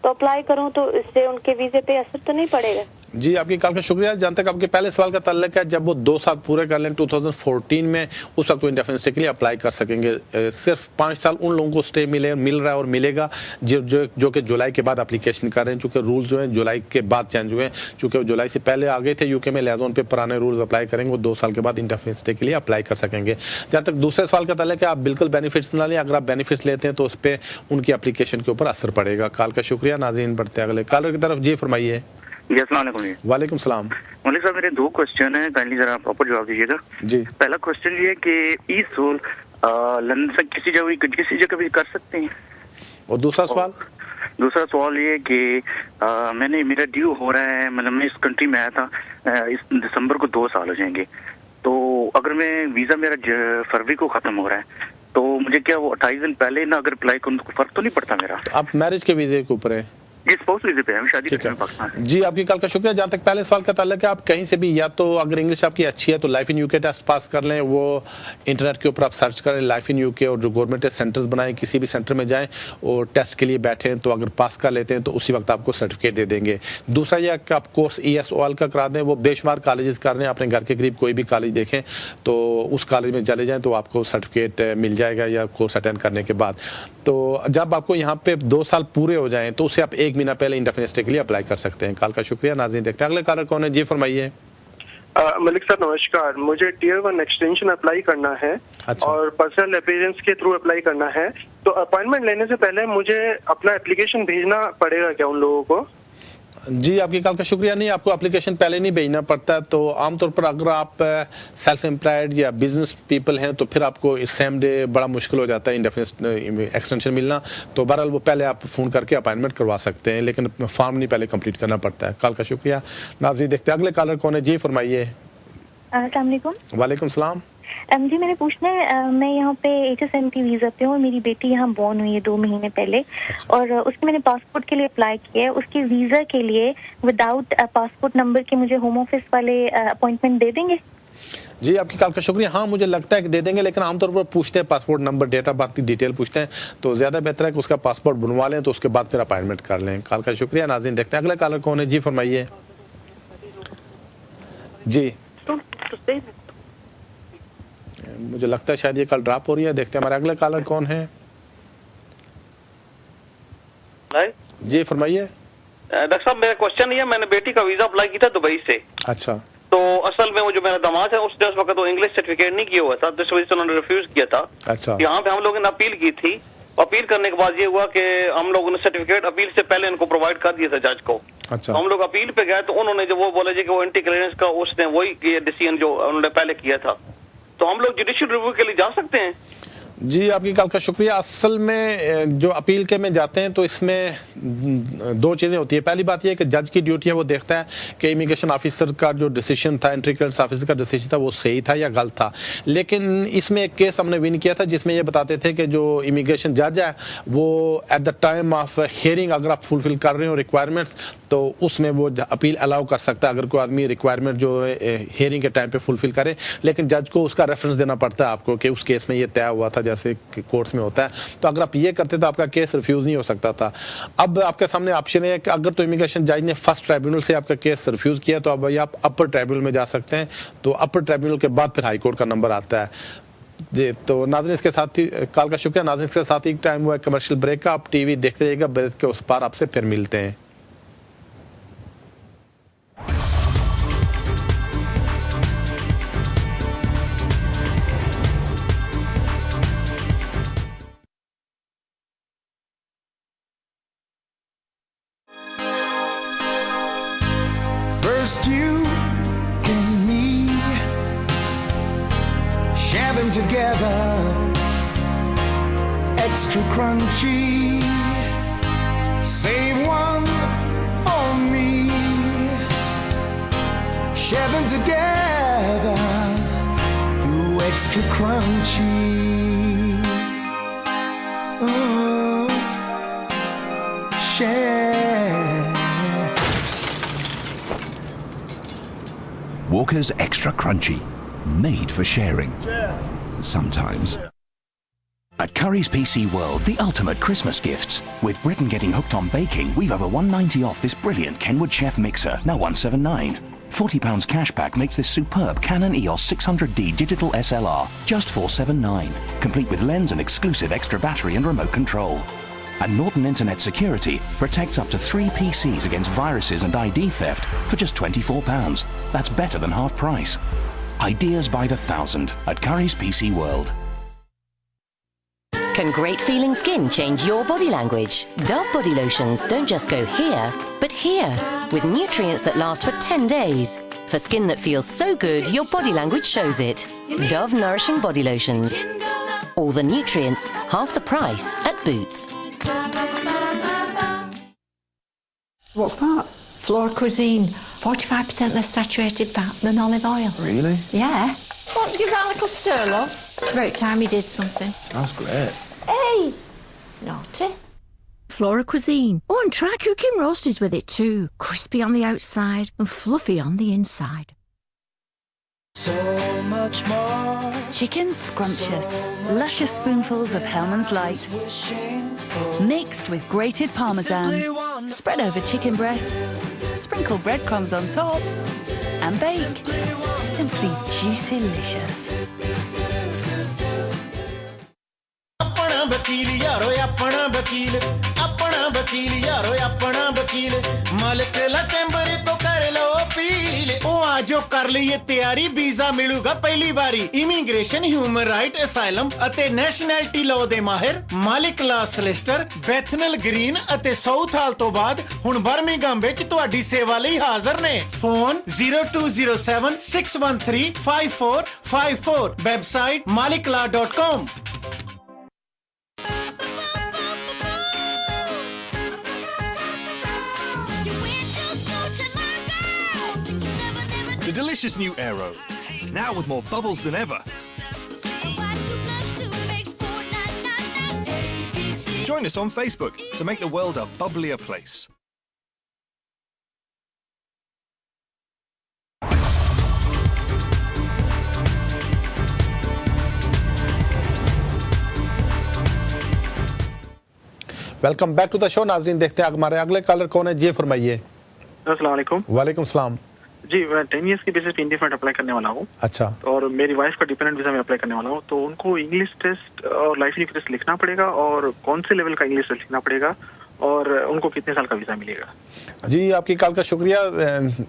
तो अप्लाई करूं तो इससे उनके वीजे पे असर तो नहीं पड़ेगा? जी, आपकी कॉल का शुक्रिया। जहाँ तक आपके पहले सवाल का ताल्लुक है, जब वो 2 साल पूरे कर लें 2014 में, उस वक्त वो इंडेफिनिट स्टे के लिए अप्लाई कर सकेंगे। सिर्फ 5 साल उन लोगों को स्टे मिल रहा है और मिलेगा जो कि जुलाई के बाद एप्लीकेशन कर रहे हैं, चूँकि रूल्स जो हैं जुलाई के बाद चेंज हुए हैं। चूँकि वो जुलाई से पहले आ गए थे यूके में, लिहाजा उन पर पुराने रूल्स अप्लाई करेंगे, वो 2 साल के बाद इंडेफिनिट स्टे के लिए अप्लाई कर सकेंगे। जहाँ तक दूसरे सवाल का ताल्लुक है, आप बिल्कुल बेनिफिट्स ना लें, अगर आप बेनिफिट्स लेते हैं तो उस पर उनकी एप्लीकेशन के ऊपर असर पड़ेगा। कॉल का शुक्रिया। नाज़रीन बढ़ते अगले कॉलर की तरफ। जी फरमाइए। जी, अस्सलाम वालेकुम। वालेकुम सलाम। मलिक साहब, मेरे 2 क्वेश्चन हैं, काइंडली जरा प्रॉपर जवाब दीजिएगा। जी। पहला क्वेश्चन ये है कि ई सोल लंदन से किसी जगह भी कर सकते हैं? और दूसरा सवाल? दूसरा सवाल ये है कि मेरा ड्यू हो रहा है, मतलब मैं इस कंट्री में आया था, इस दिसंबर को 2 साल हो जाएंगे, तो अगर मैं वीजा मेरा फरवरी को खत्म हो रहा है, तो मुझे क्या वो 28 दिन पहले ना अगर अप्लाई करूँ तो फर्क तो नहीं पड़ता मेरा? आप मैरिज के वीजे के ऊपर है? स्पाउस वीजे पे है, शादी करते हैं पाकिस्तान से। जी, आपकी कॉल का शुक्रिया। जहाँ तक पहले सवाल का ताल्लुक है, आप कहीं से भी, या तो अगर इंग्लिश आपकी अच्छी है तो life in UK test pass कर लें, वो इंटरनेट के ऊपर आप सर्च करें लाइफ इन यूके, और जो गवर्नमेंट सेंटर्स बनाए किसी भी सेंटर में जाएं और टेस्ट के लिए बैठें, तो अगर पास कर लेते हैं तो उसी वक्त आपको सर्टिफिकेट दे देंगे। दूसरा यह कि आप कोर्स ESOL का करा दें, वो बेशुमार कॉलेजेस कर रहे हैं, अपने घर के करीब कोई भी कॉलेज देखें तो उस कॉलेज में चले जाएँ तो आपको सर्टिफिकेट मिल जाएगा या कोर्स अटेंड करने के बाद। तो जब आपको यहाँ पे 2 साल पूरे हो जाएं तो उसे आप 1 महीना पहले इंडेफिनिट स्टे के लिए अप्लाई कर सकते हैं। कॉल का शुक्रिया। नाज़रीन देखते हैं अगले कॉलर कौन है। जी फरमाइए। मलिक सर नमस्कार, मुझे टियर 1 एक्सटेंशन अप्लाई करना है। अच्छा। और पर्सनल अपीयरेंस के थ्रू अप्लाई करना है, तो अपॉइंटमेंट लेने से पहले मुझे अपना एप्लीकेशन भेजना पड़ेगा क्या उन लोगों को? जी, आपकी कॉल का शुक्रिया। नहीं, आपको एप्लीकेशन पहले नहीं भेजना पड़ता। तो आमतौर पर अगर आप सेल्फ एम्प्लॉयड या बिजनेस पीपल हैं तो फिर आपको सेम डे बड़ा मुश्किल हो जाता है इंडेफिनिट एक्सटेंशन मिलना। तो बहरहाल वो पहले आप फ़ोन करके अपॉइंटमेंट करवा सकते हैं, लेकिन फॉर्म नहीं पहले कंप्लीट करना पड़ता है। कॉल का शुक्रिया। नाज़रीन देखते हैं अगले कॉलर कौन है। जी फरमाइए। अस्सलाम वालेकुम। वालेकुम सलाम। जी, मैंने पूछना है, मैं यहाँ पे HSMT वीजा पे हूँ और मेरी बेटी यहाँ बॉर्न हुई है 2 महीने पहले। अच्छा। और उसके मैंने पासपोर्ट के लिए अप्लाई किया है, उसके वीजा के लिए विदाउट पासपोर्ट नंबर के मुझे होम ऑफिस वाले अपॉइंटमेंट दे देंगे? जी, आपकी कॉल का शुक्रिया। हाँ, मुझे लगता है कि दे देंगे, लेकिन आमतौर पर पूछते हैं passport number, date of birth की डिटेल पूछते हैं, तो ज़्यादा बेहतर है कि उसका पासपोर्ट बनवा लें तो उसके बाद फिर अपॉइंटमेंट कर लें। कॉल का शुक्रिया। नाज़रीन देखते हैं अगले कॉलर कौन है। जी फरमाइए। जी, मुझे लगता है शायद ये कल ड्रॉप हो रही है। देखते हैं हमारे अगले कॉलर कौन है। जी फरमाइए। डॉक्टर साहब, मेरा क्वेश्चन ये, मैंने बेटी का वीजा अप्लाई किया था दुबई से। अच्छा। तो असल में वो जो मेरा दामाद है उसने उस वक्त वो इंग्लिश सर्टिफिकेट नहीं किया हुआ था, तो इस वजह से उन्होंने रिफ्यूज किया था। अच्छा। यहाँ पे हम लोगों ने अपील की थी, अपील करने के बाद ये हुआ कि हम लोगों ने सर्टिफिकेट अपील से पहले इनको प्रोवाइड कर दिया था जज को। अच्छा। तो हम लोग अपील पे गए तो उन्होंने जो वो बोले कि वो एंटी क्लियरेंस का उसने वही डिसीजन जो उन्होंने पहले किया था। तो हम लोग जुडिशियल रिव्यू के लिए जा सकते हैं? जी, आपकी कॉल का शुक्रिया। असल में जो अपील के में जाते हैं तो इसमें दो चीज़ें होती है। पहली बात यह है कि जज की ड्यूटी है, वो देखता है कि इमिग्रेशन ऑफिसर का जो डिसीजन था, एंट्री क्लियरेंस ऑफिसर का डिसीजन था, वो सही था या गलत था। लेकिन इसमें एक केस हमने विन किया था जिसमें ये बताते थे कि जो इमिग्रेशन जज है वो at the time of hearing अगर आप फुलफिल कर रहे हो रिक्वायरमेंट्स तो उसमें वो अपील अलाउ कर सकता है अगर कोई आदमी रिक्वायरमेंट जो हियरिंग के टाइम पे फुलफिल करे। लेकिन जज को उसका रेफरेंस देना पड़ता है आपको कि उस केस में ये तय हुआ था जैसे कोर्ट्स में होता है। तो अगर आप ये करते तो आपका केस रिफ्यूज नहीं हो सकता था। अब आपके सामने ऑप्शन है कि अगर तो इमिग्रेशन जज ने फर्स्ट ट्राइब्यूनल से आपका केस रिफ्यूज किया तो अब आप अपर ट्राइब्यूनल में जा सकते हैं। तो अपर ट्राइब्यूनल के बाद फिर हाई कोर्ट का नंबर आता है। तो नाज़रीन, इसके साथ ही कॉल का शुक्रिया। नाज़रीन, इसके साथ ही टाइम हुआ है कमर्शियल ब्रेक का। आप टीवी देखते रहिएगा, ब्रेक के उस पार आपसे फिर मिलते हैं। First you and me, share them together, extra crunchy, save one for me, share them together, do extra crunchy. Share. Walker's Extra Crunchy, made for sharing. Sometimes. At Curry's PC World, the ultimate Christmas gifts. With Britain getting hooked on baking, we've over $190 off this brilliant Kenwood Chef mixer, now $179. £40 cashback makes this superb Canon EOS 600D digital SLR, just $479, complete with lens and exclusive extra battery and remote control. And Norton Internet Security protects up to 3 PCs against viruses and ID theft for just £24. That's better than half price. Ideas by the thousand at Curry's PC World. Can great feeling skin change your body language? Dove body lotions don't just go here, but here, with nutrients that last for 10 days. For skin that feels so good, your body language shows it. Dove Nourishing Body Lotions. All the nutrients, half the price at Boots. What's that? Flora Cuisine. 45% less saturated fat than olive oil. Really? Yeah. Want to give that a little stir, love? It's about time you did something. Smells great. Hey! Naughty. Flora Cuisine. Oh, and try cooking roasties with it too. Crispy on the outside and fluffy on the inside. So much more. Chicken scrumptious. Luscious spoonfuls of Hellman's Light. Mixed with grated parmesan. Spread over chicken breasts. Sprinkle breadcrumbs on top. And bake. Simply juicy-licious. अपना वकील यारो अपना वकील यारो अपना वकील मालिक ला chamber तो कर लो अपील ओ आजो कर लिए तैयारी वीजा मिलूगा पहली बारी इमिग्रेशन ह्यूमन राइट असाइलम अते नेशनैलिटी लॉ दे माहिर मालिक ला सॉलिसिटर बेथनल ग्रीन अते साउथ हाल तो बाद हुन बर्मिंघम विच तुहाडी सेवा लई हाਜ਼ਰ ने phone 0207 613 5454 website malikla.com The delicious new Aero, now with more bubbles than ever. Join us on Facebook to make the world a bubblier place. Welcome back to the show. नाजरीन, देखते हैं हमारे अगले कॉलर कौन है। जी फरमाइए। अस्सलाम वालेकुम। वालेकुम सलाम। जी, मैं 10 इयर्स की बेसिस पे इंडिपेंडेंट अप्लाई करने वाला हूँ। अच्छा। और मेरी वाइफ का डिपेंडेंट वीजा में अप्लाई करने वाला हूँ, तो उनको इंग्लिश टेस्ट और लाइफ टेस्ट लिखना पड़ेगा और कौन से लेवल का इंग्लिश टेस्ट लिखना पड़ेगा और उनको कितने साल का वीज़ा मिलेगा? जी आपकी कॉल का शुक्रिया।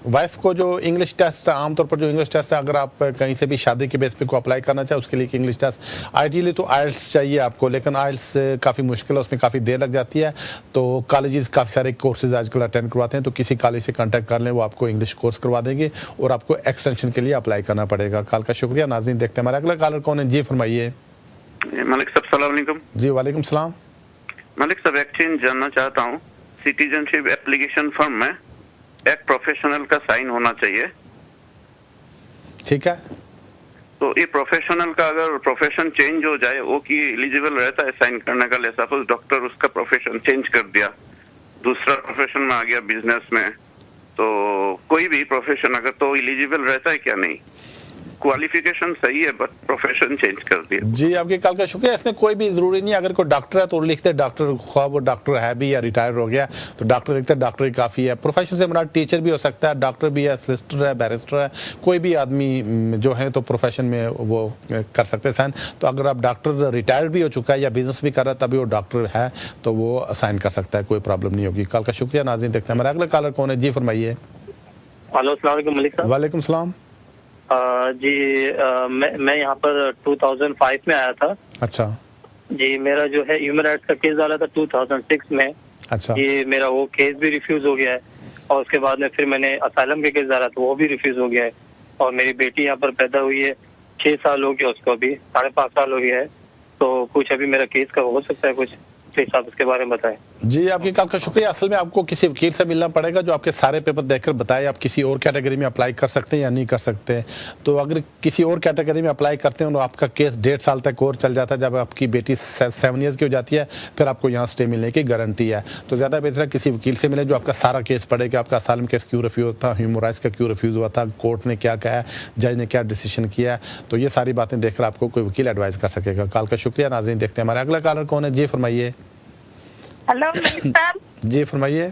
वाइफ को जो इंग्लिश टेस्ट, आमतौर पर जो इंग्लिश टेस्ट है, अगर आप कहीं से भी शादी के बेस पे को अप्लाई करना चाहे उसके लिए एक इंग्लिश टेस्ट, आइडियली तो आइल्स चाहिए आपको, लेकिन आइल्स काफ़ी मुश्किल है, उसमें काफ़ी देर लग जाती है। तो कॉलेजेस काफ़ी सारे कोर्सेज आजकल अटेंड करवाते हैं, तो किसी कॉलेज से कॉन्टैक्ट कर लें, वो आपको इंग्लिश कोर्स करवा देंगे और आपको एक्सटेंशन के लिए अप्लाई करना पड़ेगा। कॉल का शुक्रिया। नाज़रीन देखते हैं हमारा अगला कॉलर कौन है। जी फरमाइए। मलिक साहब सलाम अलैकुम। जी वालेकुम सलाम। मलिक साहब एक्सचेंज जानना चाहता हूँ। सिटीजनशिप एप्लीकेशन फॉर्म में एक प्रोफेशनल का साइन होना चाहिए। ठीक है। तो ये प्रोफेशनल का अगर प्रोफेशन चेंज हो जाए, वो की एलिजिबल रहता है साइन करने का? ले सपोज डॉक्टर उसका प्रोफेशन चेंज कर दिया, दूसरा प्रोफेशन में आ गया बिजनेस में, तो कोई भी प्रोफेशन अगर, तो एलिजिबल रहता है क्या? नहीं, क्वालिफिकेशन सही है बट प्रोफेशन चेंज कर दिया। जी आपके कॉल का शुक्रिया। इसमें कोई भी जरूरी नहीं, अगर कोई डॉक्टर है तो लिखते डॉक्टर, ख्वाह वो डॉक्टर है भी या रिटायर हो गया तो डॉक्टर लिखते डॉक्टर ही काफ़ी है। प्रोफेशन से हमारा टीचर भी हो सकता है, डॉक्टर भी है, सोलिसिटर है, बैरिस्टर है, कोई भी आदमी जो है तो प्रोफेशन में वो कर सकते हैं साइन। तो अगर आप डॉक्टर रिटायर भी हो चुका है या बिजनेस भी कर रहा है तभी वो डॉक्टर है तो वो साइन कर सकता है, कोई प्रॉब्लम नहीं होगी। कॉल का शुक्रिया। नाज़रीन देखते हैं हमारा अगला कॉलर कौन है। जी फरमाइए। हेलो अस्सलाम वालेकुम मलिक साहब। वालेकुम सलाम। जी मैं यहाँ पर 2005 में आया था। अच्छा जी, मेरा जो है ह्यूमन राइट्स का केस डाला था 2006 में। अच्छा। ये मेरा वो केस भी रिफ्यूज हो गया है और उसके बाद में फिर मैंने असाइलम के केस डाला तो वो भी रिफ्यूज हो गया है। और मेरी बेटी यहाँ पर पैदा हुई है, 6 साल हो गया उसको, अभी 5.5 साल हो गया है। तो कुछ अभी मेरा केस का हो सकता है कुछ, प्लीज आप इसके बारे में बताएं। जी आपकी कॉल का शुक्रिया। असल में आपको किसी वकील से मिलना पड़ेगा जो आपके सारे पेपर देखकर बताए आप किसी और कैटेगरी में अप्लाई कर सकते हैं या नहीं कर सकते। तो अगर किसी और कैटेगरी में अप्लाई करते हैं और आपका केस 1.5 साल तक और चल जाता है, जब आपकी बेटी 7 ईयर्स की हो जाती है फिर आपको यहाँ स्टे मिलने की गारंटी है। तो ज़्यादा बेहतर है किसी वकील से मिले जो आपका सारा केस पढ़े कि आपका असाइलम केस क्यों रिफ्यूज था, ह्यूमन राइट्स का क्यों रिफ्यूज हुआ था, कोर्ट ने क्या कहा, जज ने क्या डिसीजन किया है। तो ये सारी बातें देखकर आपको कोई वकील एडवाइस कर सकेगा। कॉल का शुक्रिया। नाज़रीन देखते हैं हमारा अगला कॉलर कौन है। जी फरमाइए। Hello, Minister. जी फरमाइए।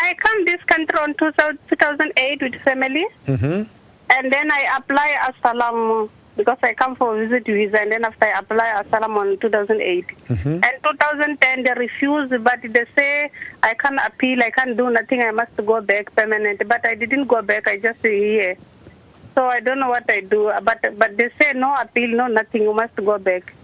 I come this country on 2008 with family, and then I apply asylum because I come for visit visa, and then after I apply asylum on 2008, and 2010 they refused, but they say I can't appeal, I can't do nothing, I must go back permanent. But I didn't go back, I just here, so I don't know what I do. But they say no appeal, no nothing, you must go back.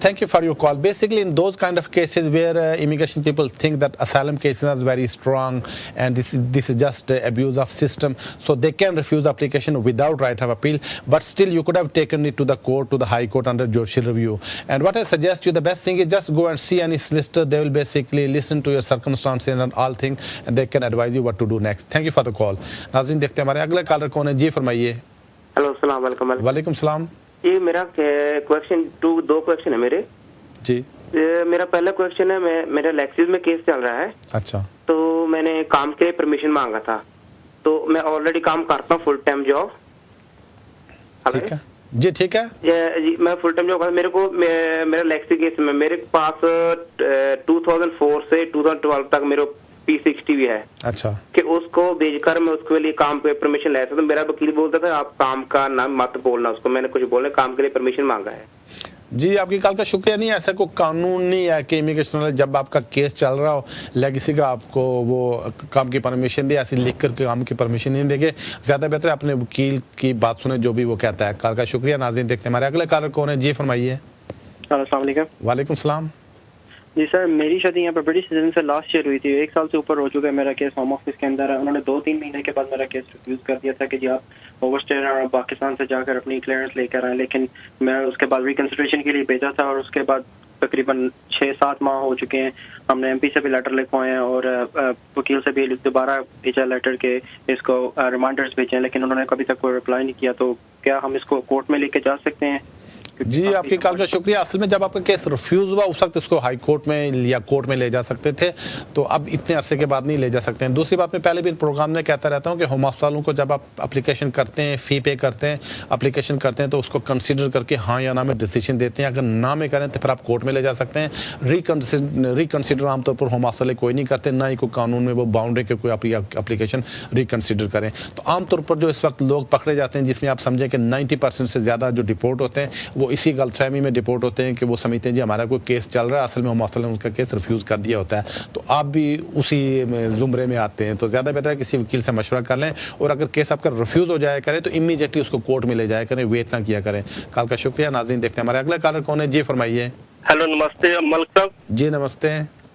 Thank you for your call. Basically, in those kind of cases where immigration people think that asylum cases are very strong and this is just abuse of system, so they can refuse the application without right of appeal. But still, you could have taken it to the court, to the High Court under judicial review. And what I suggest you, the best thing is just go and see any solicitor. They will basically listen to your circumstances and all things, and they can advise you what to do next. Thank you for the call. नाज़रीन देखते हैं हमारे अगला collar कौन है। जी फरमाइए। Hello अस्सलाम वालेकुम। वालेकुम सलाम। ये मेरा क्वेश्चन दो क्वेश्चन है मेरे। जी। मेरा पहला क्वेश्चन है, मेरा लेक्सिस में केस चल रहा है। अच्छा। तो मैंने काम के परमिशन मांगा था, तो मैं ऑलरेडी काम करता हूँ फुल टाइम जॉब। ठीक है जी। ठीक है जी, मैं फुल टाइम जॉब, मेरे को मेरा लेक्सी केस में मेरे पास 2004 से 2012 तक मेरे P60 भी है। अच्छा। कि उसको भेजकर मैं उसके लिए काम पे परमिशन लाया था, तो मेरा वकील बोलता था आप काम का नाम मत बोलना उसको, मैंने कुछ बोलने काम के लिए परमिशन मांगा है। जी आपकी कॉल का शुक्रिया। नहीं, ऐसा कोई कानून नहीं है कि इमिग्रेशन वाले जब आपका केस चल रहा हो लेगेसी का आपको वो काम की परमिशन दे, ऐसे लिख कर के काम की परमिशन नहीं देंगे। ज़्यादा बेहतर है अपने वकील की बात सुने जो भी वो कहता है। कॉल का शुक्रिया। नाज़रीन देखते हैं हमारे अगले कॉलर कौन है। जी फरमाइए। अस्सलाम वालेकुम। वालेकुम सलाम। जी सर, मेरी शादी यहाँ पर ब्रिटिश सिटीजन से लास्ट ईयर हुई थी, 1 साल से ऊपर हो चुका है। मेरा केस होम ऑफिस के अंदर है। उन्होंने 2-3 महीने के बाद मेरा केस रिफ्यूज कर दिया था कि जी आप ओवरस्टेयर और पाकिस्तान से जाकर अपनी क्लियरेंस लेकर आए, लेकिन मैं उसके बाद रिकंसिडरेशन के लिए भेजा था और उसके बाद तकरीबन 6-7 माह हो चुके हैं। हमने एमपी से भी लेटर लिखवाए हैं और वकील से भी दोबारा भेजा लेटर के इसको रिमाइंडर्स भेजे हैं, लेकिन उन्होंने कभी तक कोई रिप्लाई नहीं किया। तो क्या हम इसको कोर्ट में लेके जा सकते हैं? जी आपकी कॉल का शुक्रिया। असल में जब आपका केस रिफ्यूज हुआ उस वक्त इसको हाई कोर्ट में या कोर्ट में ले जा सकते थे, तो अब इतने अरसे के बाद नहीं ले जा सकते हैं। दूसरी बात, मैं पहले भी प्रोग्राम में कहता रहता हूं कि होम ऑफिस वालों को जब आप एप्लीकेशन करते हैं, फ़ी पे करते हैं, एप्लीकेशन करते हैं, तो उसको कंसीडर करके हाँ या ना में डिसीजन देते हैं। अगर ना में करें तो फिर आप कोर्ट में ले जा सकते हैं। रिकंसिडर आमतौर पर होम ऑफिस वाले कोई नहीं करते, ना ही कोई कानून में वो बाउंड है कि कोई एप्लीकेशन रिकंसिडर करें। तो आमतौर पर जो इस वक्त लोग पकड़े जाते हैं जिसमें आप समझें कि 90% से ज़्यादा जो डिपोर्ट होते हैं वो इसी गलतफहमी में डिपोर्ट होते हैं कि वो समझते हैं जी हमारा कोई केस चल रहा है, असल में हम असल में उनका केस रिफ्यूज़ कर दिया होता है। तो आप भी उसी ज़ुमरे में आते हैं, तो ज़्यादा बेहतर है किसी वकील से मशवरा कर लें, और अगर केस आपका रिफ्यूज़ हो जाया करे तो इमीडिएटली उसको कोर्ट में ले जाया करें, वेट ना किया करें। कॉल का शुक्रिया। नाज़रीन देखते हैं हमारे अगला कॉलर कौन है। जी फरमाइए। हेलो नमस्ते मलिक साहब। जी नमस्ते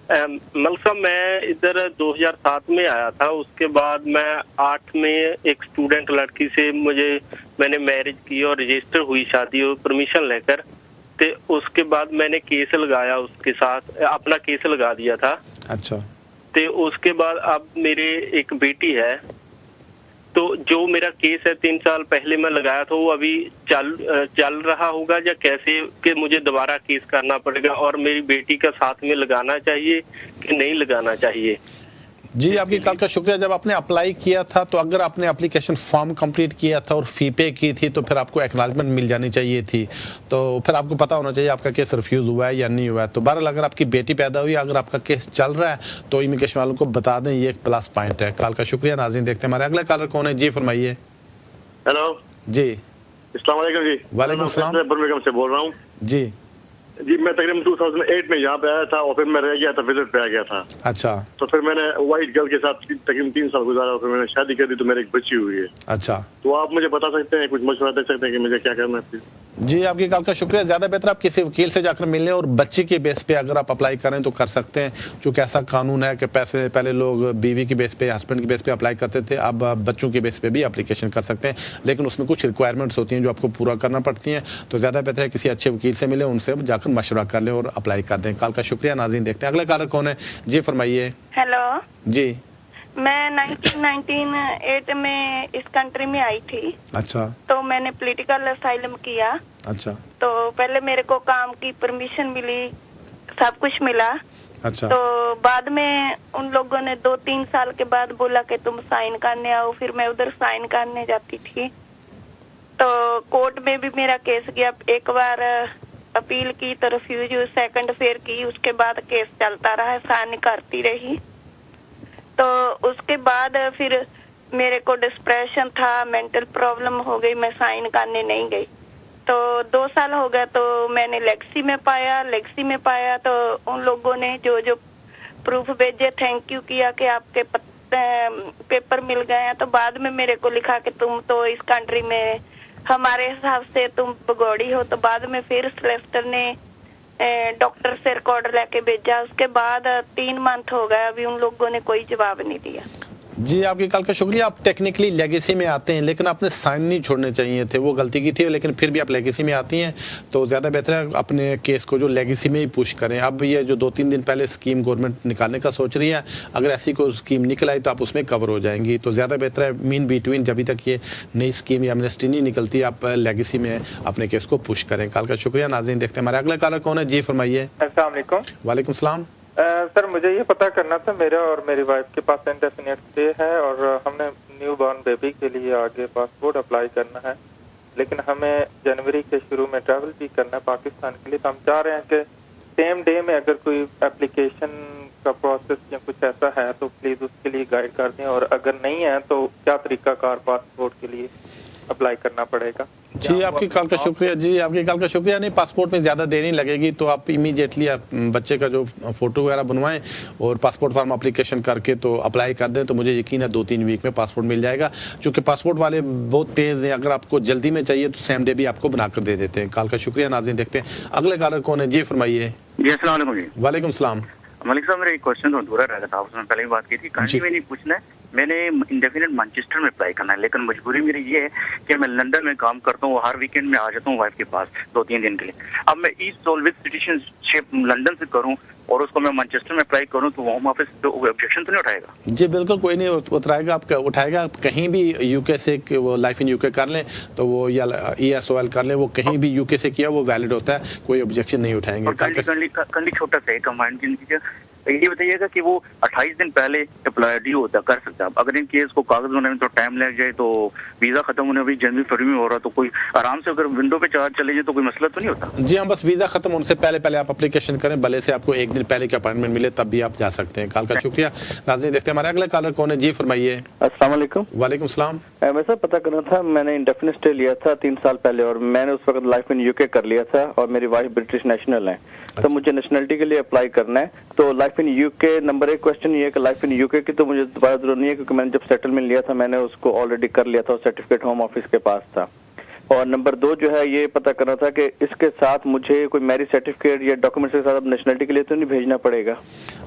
मलिक साहब, मैं इधर 2007 में आया था। उसके बाद मैं 8 में एक स्टूडेंट लड़की से मैंने मैरिज की और रजिस्टर हुई शादी परमिशन लेकर। तो उसके बाद मैंने केस लगाया, उसके साथ अपना केस लगा दिया था। अच्छा। तो उसके बाद अब मेरे एक बेटी है, तो जो मेरा केस है 3 साल पहले मैं लगाया था वो अभी चल रहा होगा या कैसे, कि मुझे दोबारा केस करना पड़ेगा और मेरी बेटी का साथ में लगाना चाहिए कि नहीं लगाना चाहिए? जी आपकी कॉल का शुक्रिया। जब आपने अप्लाई किया था तो अगर आपने एप्लीकेशन फॉर्म कंप्लीट किया था और फ़ी पे की थी तो फिर आपको एक्नॉलेजमेंट मिल जानी चाहिए थी, तो फिर आपको पता होना चाहिए आपका केस रिफ्यूज़ हुआ है या नहीं हुआ है। तो बहरहाल अगर आपकी बेटी पैदा हुई, अगर आपका केस चल रहा है तो इमिग्रेशन वालों को बता दें, ये एक प्लस पॉइंट है। कॉल का शुक्रिया। नाज़रीन देखते हैं हमारे अगला कॉलर कौन है। जी फरमाइए। हेलो जी अस्सलाम वालेकुम जी। वालेकुम सलाम। बेगम से बोल रहा हूँ जी। मैं तकरीबन 2008 में यहाँ पे आया था और फिर मैं रह गया था, विजिट पे आ गया था। अच्छा। तो फिर मैंने वाइट गर्ल के साथ तकरीबन 3 साल गुजारा, फिर मैंने शादी कर दी तो मेरी एक बच्ची हुई है। अच्छा। तो आप मुझे बता सकते हैं, कुछ मशवरा दे सकते हैं कि मुझे क्या करना है? जी आपकी कॉल का शुक्रिया। ज़्यादा बेहतर आप किसी वकील से जाकर मिलें और बच्ची के बेस पे अगर आप अप्लाई करें तो कर सकते हैं, क्योंकि ऐसा कानून है कि पैसे पहले लोग बीवी के बेस पे, हस्बैंड के बेस पे अप्लाई करते थे, अब बच्चों के बेस पे भी एप्लीकेशन कर सकते हैं, लेकिन उसमें कुछ रिक्वायरमेंट्स होती हैं जो आपको पूरा करना पड़ती हैं। तो ज़्यादा बेहतर है किसी अच्छे वकील से मिलें, उनसे जाकर मशवरा कर लें और अप्लाई कर दें। कॉल का शुक्रिया। नाज़रीन देखते हैं अगला कॉलर कौन है। जी फरमाइए। हेलो जी। मैं 1998 में इस कंट्री में आई थी। अच्छा। तो मैंने पॉलिटिकल असाइलम किया। अच्छा। तो पहले मेरे को काम की परमिशन मिली, सब कुछ मिला। अच्छा। तो बाद में उन लोगों ने 2-3 साल के बाद बोला कि तुम साइन करने आओ, फिर मैं उधर साइन करने जाती थी। तो कोर्ट में भी मेरा केस गया, एक बार अपील की तो रिफ्यूज, सेकंड फेयर की, उसके बाद केस चलता रहा, साइन करती रही। तो उसके बाद फिर मेरे को डिप्रेशन था, मेंटल प्रॉब्लम हो गई, मैं साइन करने नहीं गई। तो 2 साल हो गया तो मैंने लेगसी में पाया तो उन लोगों ने जो प्रूफ भेजे, थैंक यू किया कि आपके पेपर मिल गए हैं। तो बाद में मेरे को लिखा कि तुम तो इस कंट्री में हमारे हिसाब से तुम भगोड़ी हो। तो बाद में फिर सोलिसिटर ने डॉक्टर से रिकॉर्ड लेके भेजा। उसके बाद 3 मंथ हो गए, अभी उन लोगों ने कोई जवाब नहीं दिया। जी आपकी कॉल का शुक्रिया। आप टेक्निकली लेगेसी में आते हैं, लेकिन आपने साइन नहीं छोड़ने चाहिए थे, वो गलती की थी, लेकिन फिर भी आप लेगेसी में आती हैं तो ज़्यादा बेहतर है अपने केस को जो लेगेसी में ही पुश करें। अब ये जो 2-3 दिन पहले स्कीम गवर्नमेंट निकालने का सोच रही है, अगर ऐसी कोई स्कीम निकल आई तो आप उसमें कवर हो जाएंगी। तो ज़्यादा बेहतर है मीन बिटवीन, जब तक ये नई स्कीम या एमनेस्टी नहीं निकलती, आप लेगेसी में अपने केस को पुश करें। कॉल का शुक्रिया। नाज़रीन देखते हैं हमारे अगला कॉलर कौन है। जी फरमाइए। अस्सलाम वालेकुम। वालेकुम सलाम। सर मुझे ये पता करना था, मेरा और मेरी वाइफ के पास इंडेफिनिट स्टे है और हमने न्यू बॉर्न बेबी के लिए आगे पासपोर्ट अप्लाई करना है, लेकिन हमें जनवरी के शुरू में ट्रैवल भी करना है पाकिस्तान के लिए। तो हम चाह रहे हैं कि सेम डे में अगर कोई एप्लीकेशन का प्रोसेस या कुछ ऐसा है तो प्लीज उसके लिए गाइड कर दें, और अगर नहीं है तो क्या तरीकाकार पासपोर्ट के लिए अप्लाई करना पड़ेगा? जी आपकी कॉल का शुक्रिया। जी आपकी कॉल का शुक्रिया। नहीं, पासपोर्ट में ज़्यादा देर नहीं लगेगी, तो आप इमीडिएटली बच्चे का जो फ़ोटो वगैरह बनवाएं और पासपोर्ट फॉर्म एप्लीकेशन करके तो अप्लाई कर दें, तो मुझे यकीन है 2-3 वीक में पासपोर्ट मिल जाएगा। चूँकि पासपोर्ट वाले बहुत तेज़ हैं, अगर आपको जल्दी में चाहिए तो सेम डे भी आपको बना कर दे देते हैं। कॉल का शुक्रिया। नाज़रीन देखते हैं अगले कॉलर कौन है। जी फरमाइए। जी अस्सलाम वालेकुम जी। वालेकुम सलाम। मलिक साहब मेरा एक क्वेश्चन तो अधूरा रह गया था, उसमें पहले भी बात की थी। कंट्री में नहीं पूछना है, मैंने इंडेफिनिट मैनचेस्टर में अप्लाई करना है, लेकिन मजबूरी मेरी ये है कि मैं लंदन में काम करता हूँ, हर वीकेंड में आ जाता हूँ वाइफ के पास 2-3 दिन के लिए। अब मैं ईस्ट सॉल्विक सिटीजनशिप लंदन से करूँ और उसको मैं मैनचेस्टर में अप्लाई करूँ तो होम ऑफिस तो ऑब्जेक्शन तो नहीं उठाएगा? जी बिल्कुल कोई नहीं उठाएगा, आपका उठाएगा। आप कहीं भी यूके से वो लाइफ इन यूके कर लें तो वो, या ESOL कर लें, वो कहीं भी यूके से किया वो वैलिड होता है, कोई ऑब्जेक्शन नहीं उठाएंगे। कंडी छोटा सा है कमांड की, ये बताइएगा कि वो 28 दिन पहले अप्लाई ड्यू होता कर सकता है। अगर इन केस को कागज बनाने में तो टाइम लग जाए, तो वीजा खत्म होने अभी जनवरी फरवरी में हो रहा, तो कोई आराम से अगर विंडो पे चार्ज चले जाए तो कोई मसला तो नहीं होता? जी हाँ, बस वीजा खत्म होने से पहले आप एप्लीकेशन करें, भले से आपको 1 दिन पहले की अपॉइंटमेंट मिले तब भी आप जा सकते हैं। कॉल का शुक्रिया। नाज़रीन देखते हैं हमारे अगले कॉलर कौन है। जी फरमाइए। अस्सलाम वालेकुम। वालेकुम सलाम। वैसा पता करना था, मैंने इंडेफिनिट स्टे लिया था 3 साल पहले और मैंने उस वक्त लाइफ इन यूके कर लिया था और मेरी वाइफ ब्रिटिश नेशनल है। तो मुझे नेशनलिटी के लिए अप्लाई करना है। तो life in UK, number 1 question ये है कि लाइफ इन यूके की तो मुझे दोबारा जरूरत नहीं है क्योंकि मैंने जब सेटलमेंट लिया था मैंने उसको ऑलरेडी कर लिया था और सर्टिफिकेट होम ऑफिस के पास था। और नंबर 2 जो है ये पता करना था कि इसके साथ मुझे कोई मैरिज सर्टिफिकेट या डॉक्यूमेंट्स के साथ नेशनलिटी के लिए तो नहीं भेजना पड़ेगा?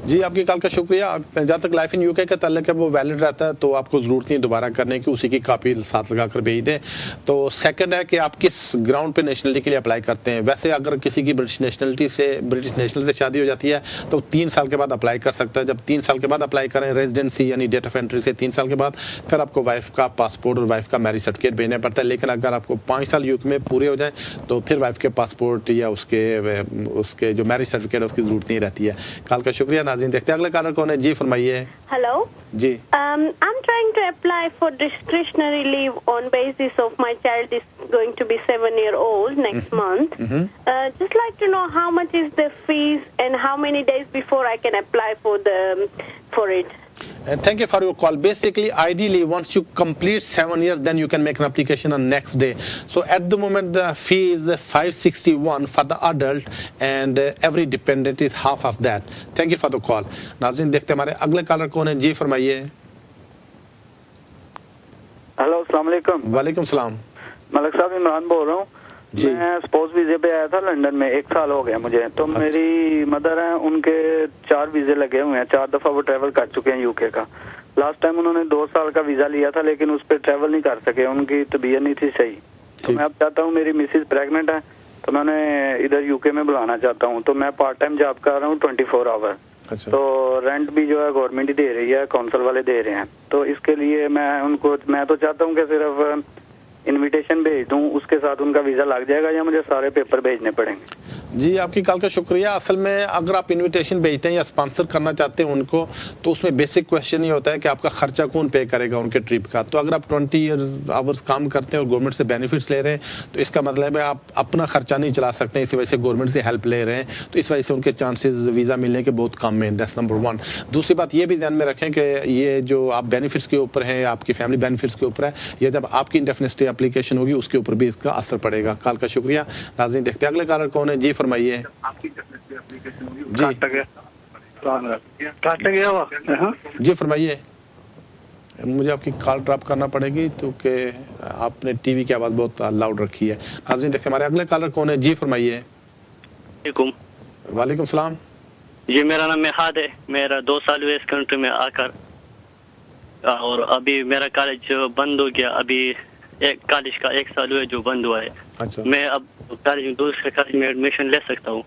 जी आपकी कॉल का शुक्रिया। जहाँ तक लाइफ इन यूके का ताल्लुक है वो वैलिड रहता है, तो आपको ज़रूरत नहीं दोबारा करने की, उसी की कापी साथ लगा कर भेज दें। तो सेकंड है कि आप किस ग्राउंड पे नेशनलिटी के लिए अप्लाई करते हैं। वैसे अगर किसी की ब्रिटिश नेशनल से शादी हो जाती है तो 3 साल के बाद अप्लाई कर सकता है। जब 3 साल के बाद अप्लाई करें रेजिडेंसी यानी डेट ऑफ एंट्री से 3 साल के बाद, फिर आपको वाइफ का पासपोर्ट और वाइफ का मैरिज सर्टिफिकेट भेजना पड़ता है। लेकिन अगर आपको 5 साल यूके में पूरे हो जाए तो फिर वाइफ के पासपोर्ट या उसके जो मैरिज सर्टिफिकेट है उसकी जरूरत नहीं रहती है। कॉल का शुक्रिया। नाज़रीन देखते हैं अगले कॉलर कौन है। जी फरमाइए। हेलो जी। I'm trying to apply for discretionary leave on basis of my child is going to be 7-year-old next month. Just like to know how much is the fees and how many days before I can apply for it. Thank you for your call. Basically, ideally, once you complete 7 years, then you can make an application on next day. So at the moment, the fee is 561 for the adult, and every dependent is half of that. Thank you for the call. नाज़रीन देखते हमारे अगले collar कौन है। जी फरमाइए। Hello अस्सलाम वालेकुम। वालेकुम सलाम। मलिक साहब इमरान बोल रहा हूँ। मैं स्पोर्स वीजे पे आया था लंदन में, 1 साल हो गया मुझे। तो मेरी मदर हैं, उनके 4 वीजे लगे हुए हैं, 4 दफा वो ट्रैवल कर चुके हैं यूके का। लास्ट टाइम उन्होंने 2 साल का वीजा लिया था लेकिन उस पर ट्रैवल नहीं कर सके, उनकी तबीयत नहीं थी सही। तो मैं अब चाहता हूँ, मेरी मिसेज प्रेग्नेंट है तो मैं उन्हें इधर यूके में बुलाना चाहता हूँ। तो मैं पार्ट टाइम जॉब कर रहा हूँ 24 आवर। तो रेंट भी जो है गवर्नमेंट ही दे रही है, काउंसिल वाले दे रहे हैं। तो इसके लिए मैं तो चाहता हूँ कि सिर्फ इनविटेशन भेज दूं, उसके साथ उनका वीजा लग जाएगा या मुझे सारे पेपर भेजने पड़ेंगे? जी आपकी कॉल का शुक्रिया। असल में अगर आप इनविटेशन भेजते हैं या स्पॉन्सर करना चाहते हैं उनको, तो उसमें बेसिक क्वेश्चन ये होता है कि आपका खर्चा कौन पे करेगा उनके ट्रिप का। तो अगर आप 20 आवर्स काम करते हैं और गवर्नमेंट से बेनिफिट्स ले रहे हैं तो इसका मतलब है आप अपना खर्चा नहीं चला सकते, इसी वजह से गवर्नमेंट से हेल्प ले रहे हैं। तो इस वजह से उनके चांसेस वीज़ा मिलने के बहुत कम हैं। That's number 1। दूसरी बात ये भी ध्यान में रखें कि ये जो आप बेनिफिट्स के ऊपर हैं, आपकी फैमिली बेनिफिट्स के ऊपर है, या जब आपकी इंडेफिनिट स्टे एप्लीकेशन होगी उसके ऊपर भी इसका असर पड़ेगा। कॉल का शुक्रिया। नाज़रीन देखते हैं अगले कॉलर कौन है। जी फरमाइए। जी फरमाइए। मुझे आपकी कॉल ड्रॉप करना पड़ेगी क्योंकि आपने टीवी की आवाज़ बहुत लाउड रखी है। नाज़रीन देखते हैं हमारे अगले कॉलर कौन है। जी फरमाइए। वालेकुम सलाम। जी मेरा नाम मेहाद है। मेरा 2 साल हुए इस कंट्री में आकर और अभी मेरा कॉलेज बंद हो गया। अभी कॉलेज का 1 साल हुआ जो बंद हुआ है। अच्छा। मैं अब दूसरे कॉलेज में एडमिशन ले सकता हूँ?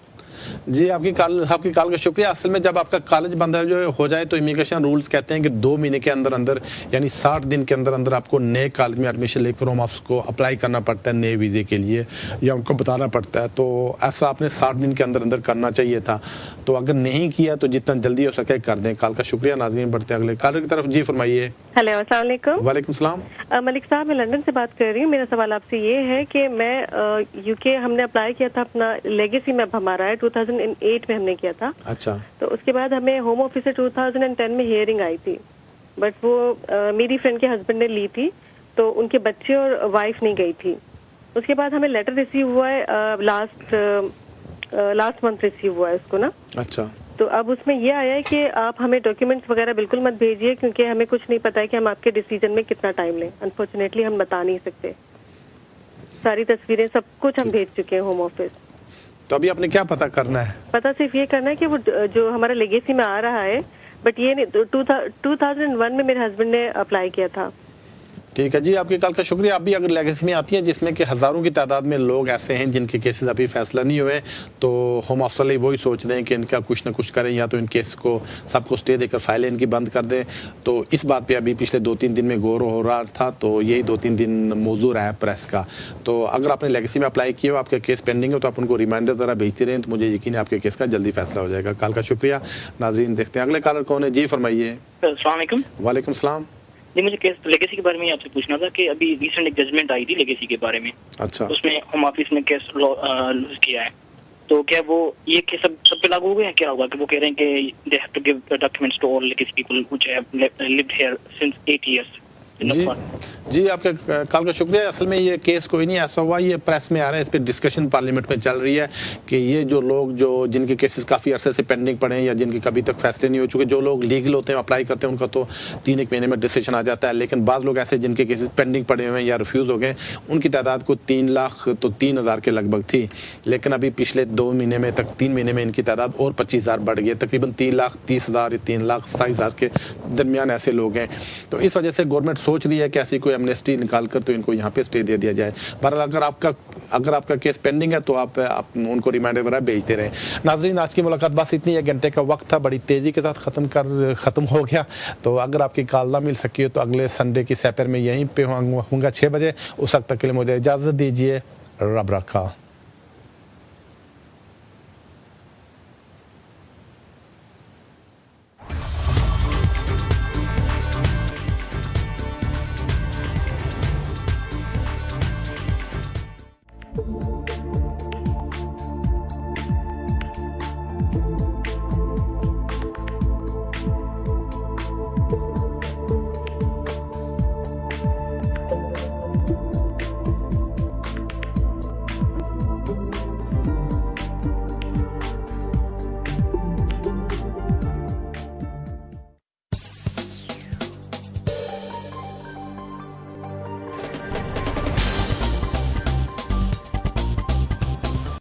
जी आपकी कॉल का शुक्रिया। असल में जब आपका कॉलेज बंद हो जाए तो इमिग्रेशन रूल्स कहते हैं कि 2 महीने के अंदर अंदर यानी 60 दिन के अंदर अंदर आपको नए कॉलेज में एडमिशन लेकर होम ऑफिस को अप्लाई करना पड़ता है नए वीज़े के लिए, या उनको बताना पड़ता है। तो ऐसा आपने 60 दिन के अंदर अंदर करना चाहिए था। तो अगर नहीं किया तो जितना जल्दी हो सके कर दें। कॉल का शुक्रिया। नाज़रीन बढ़ते हैं अगले कॉलर की तरफ। जी फरमाइए। हेलो अस्सलाम वालेकुम। वालेकुम सलाम। मलिक साहब मैं लंदन से बात कर रही हूँ। मेरा सवाल आपसे ये है कि मैं यूके हमने अप्लाई किया था, अपना लेगेसी में हमारा है 2008 में हमने किया था। अच्छा। तो उसके बाद हमें होम ऑफिस से 2010 में हियरिंग आई थी, बट वो मेरी फ्रेंड के हस्बैंड ने ली थी तो उनके बच्चे और वाइफ नहीं गई थी। उसके बाद हमें लेटर रिसीव हुआ है लास्ट मंथ रिसीव हुआ है उसको ना। अच्छा। तो अब उसमें ये आया है कि आप हमें डॉक्यूमेंट्स वगैरह बिल्कुल मत भेजिए क्योंकि हमें कुछ नहीं पता है कि हम आपके डिसीजन में कितना टाइम लें। अनफॉर्चुनेटली हम बता नहीं सकते। सारी तस्वीरें सब कुछ हम भेज चुके हैं होम ऑफिस। तो अभी आपने क्या पता करना है? पता सिर्फ ये करना है कि वो जो हमारा लेगेसी में आ रहा है, बट ये 2001 में मेरे हस्बैंड ने अप्लाई किया था। ठीक है जी आपकी कॉल का शुक्रिया। अभी अगर लेगेसी में आती है जिसमें कि हज़ारों की तादाद में लोग ऐसे हैं जिनके केसेस अभी फैसला नहीं हुए, तो होम ऑफिस वाले वही सोच रहे हैं कि इनका कुछ ना कुछ करें, या तो इन केस को सबको स्टे देकर फाइलें इनकी बंद कर दें। तो इस बात पे अभी पिछले 2-3 दिन में गौर हो रहा था, तो यही 2-3 दिन मौजू रहा है प्रेस का। तो अगर आपने लेगेसी में अप्लाई किया हो, आपका केस पेंडिंग हो, तो आप उनको रिमाइंडर ज़रा भेजते रहें, तो मुझे यकीन है आपके केस का जल्दी फैसला हो जाएगा। कॉल का शुक्रिया। नाज़रीन देखते हैं अगले कॉलर कौन है। जी फरमाइए। वालेकुम सलाम। जी मुझे केस लेगेसी के बारे में आपसे पूछना था कि अभी रिसेंट एक जजमेंट आई थी लेगेसी के बारे में। अच्छा। उसमें होम ऑफिस ने केस लूज किया है, तो क्या वो ये केस सब पे लागू हो गया है? क्या होगा कि वो कह रहे हैं कि they have to give documents to all legacy people which have lived here since 8 years. जी आपके कॉल का शुक्रिया। असल में ये केस कोई नहीं ऐसा हुआ, ये प्रेस में आ रहा है, इस पर डिस्कशन पार्लियामेंट में चल रही है कि ये जो लोग जो जिनके केसेस काफ़ी अरसे से पेंडिंग पड़े हैं या जिनके कभी तक फैसले नहीं हो चुके, जो लोग लीगल होते हैं अप्लाई करते हैं उनका तो 3-1 महीने में डिसीजन आ जाता है, लेकिन बाज़ लोग ऐसे जिनके केसेस पेंडिंग पड़े हुए हैं या रिफ्यूज़ हो गए, उनकी तादाद को 3 लाख तो 3,000 के लगभग थी, लेकिन अभी पिछले 2 महीने में तक 3 महीने में इनकी तादाद और 25,000 बढ़ गई है, तकरीबन 3,30,000 या 3,27,000 के दरमियान ऐसे लोग हैं। तो इस वजह से गवर्नमेंट सोच रही है कि ऐसी कोई एमनेस्टी निकाल कर तो इनको यहाँ पे स्टे दे दिया जाए। बहरहाल अगर आपका केस पेंडिंग है तो आप उनको रिमाइंडर वगैरह भेजते रहें। नाज़रीन, आज की मुलाकात बस इतनी, 1 घंटे का वक्त था, बड़ी तेज़ी के साथ ख़त्म हो गया। तो अगर आपकी कॉल ना मिल सकी हो तो अगले संडे की सैपर में यहीं पे होऊंगा 6 बजे। उस वक्त तक के लिए मुझे इजाज़त दीजिए। रब रखा।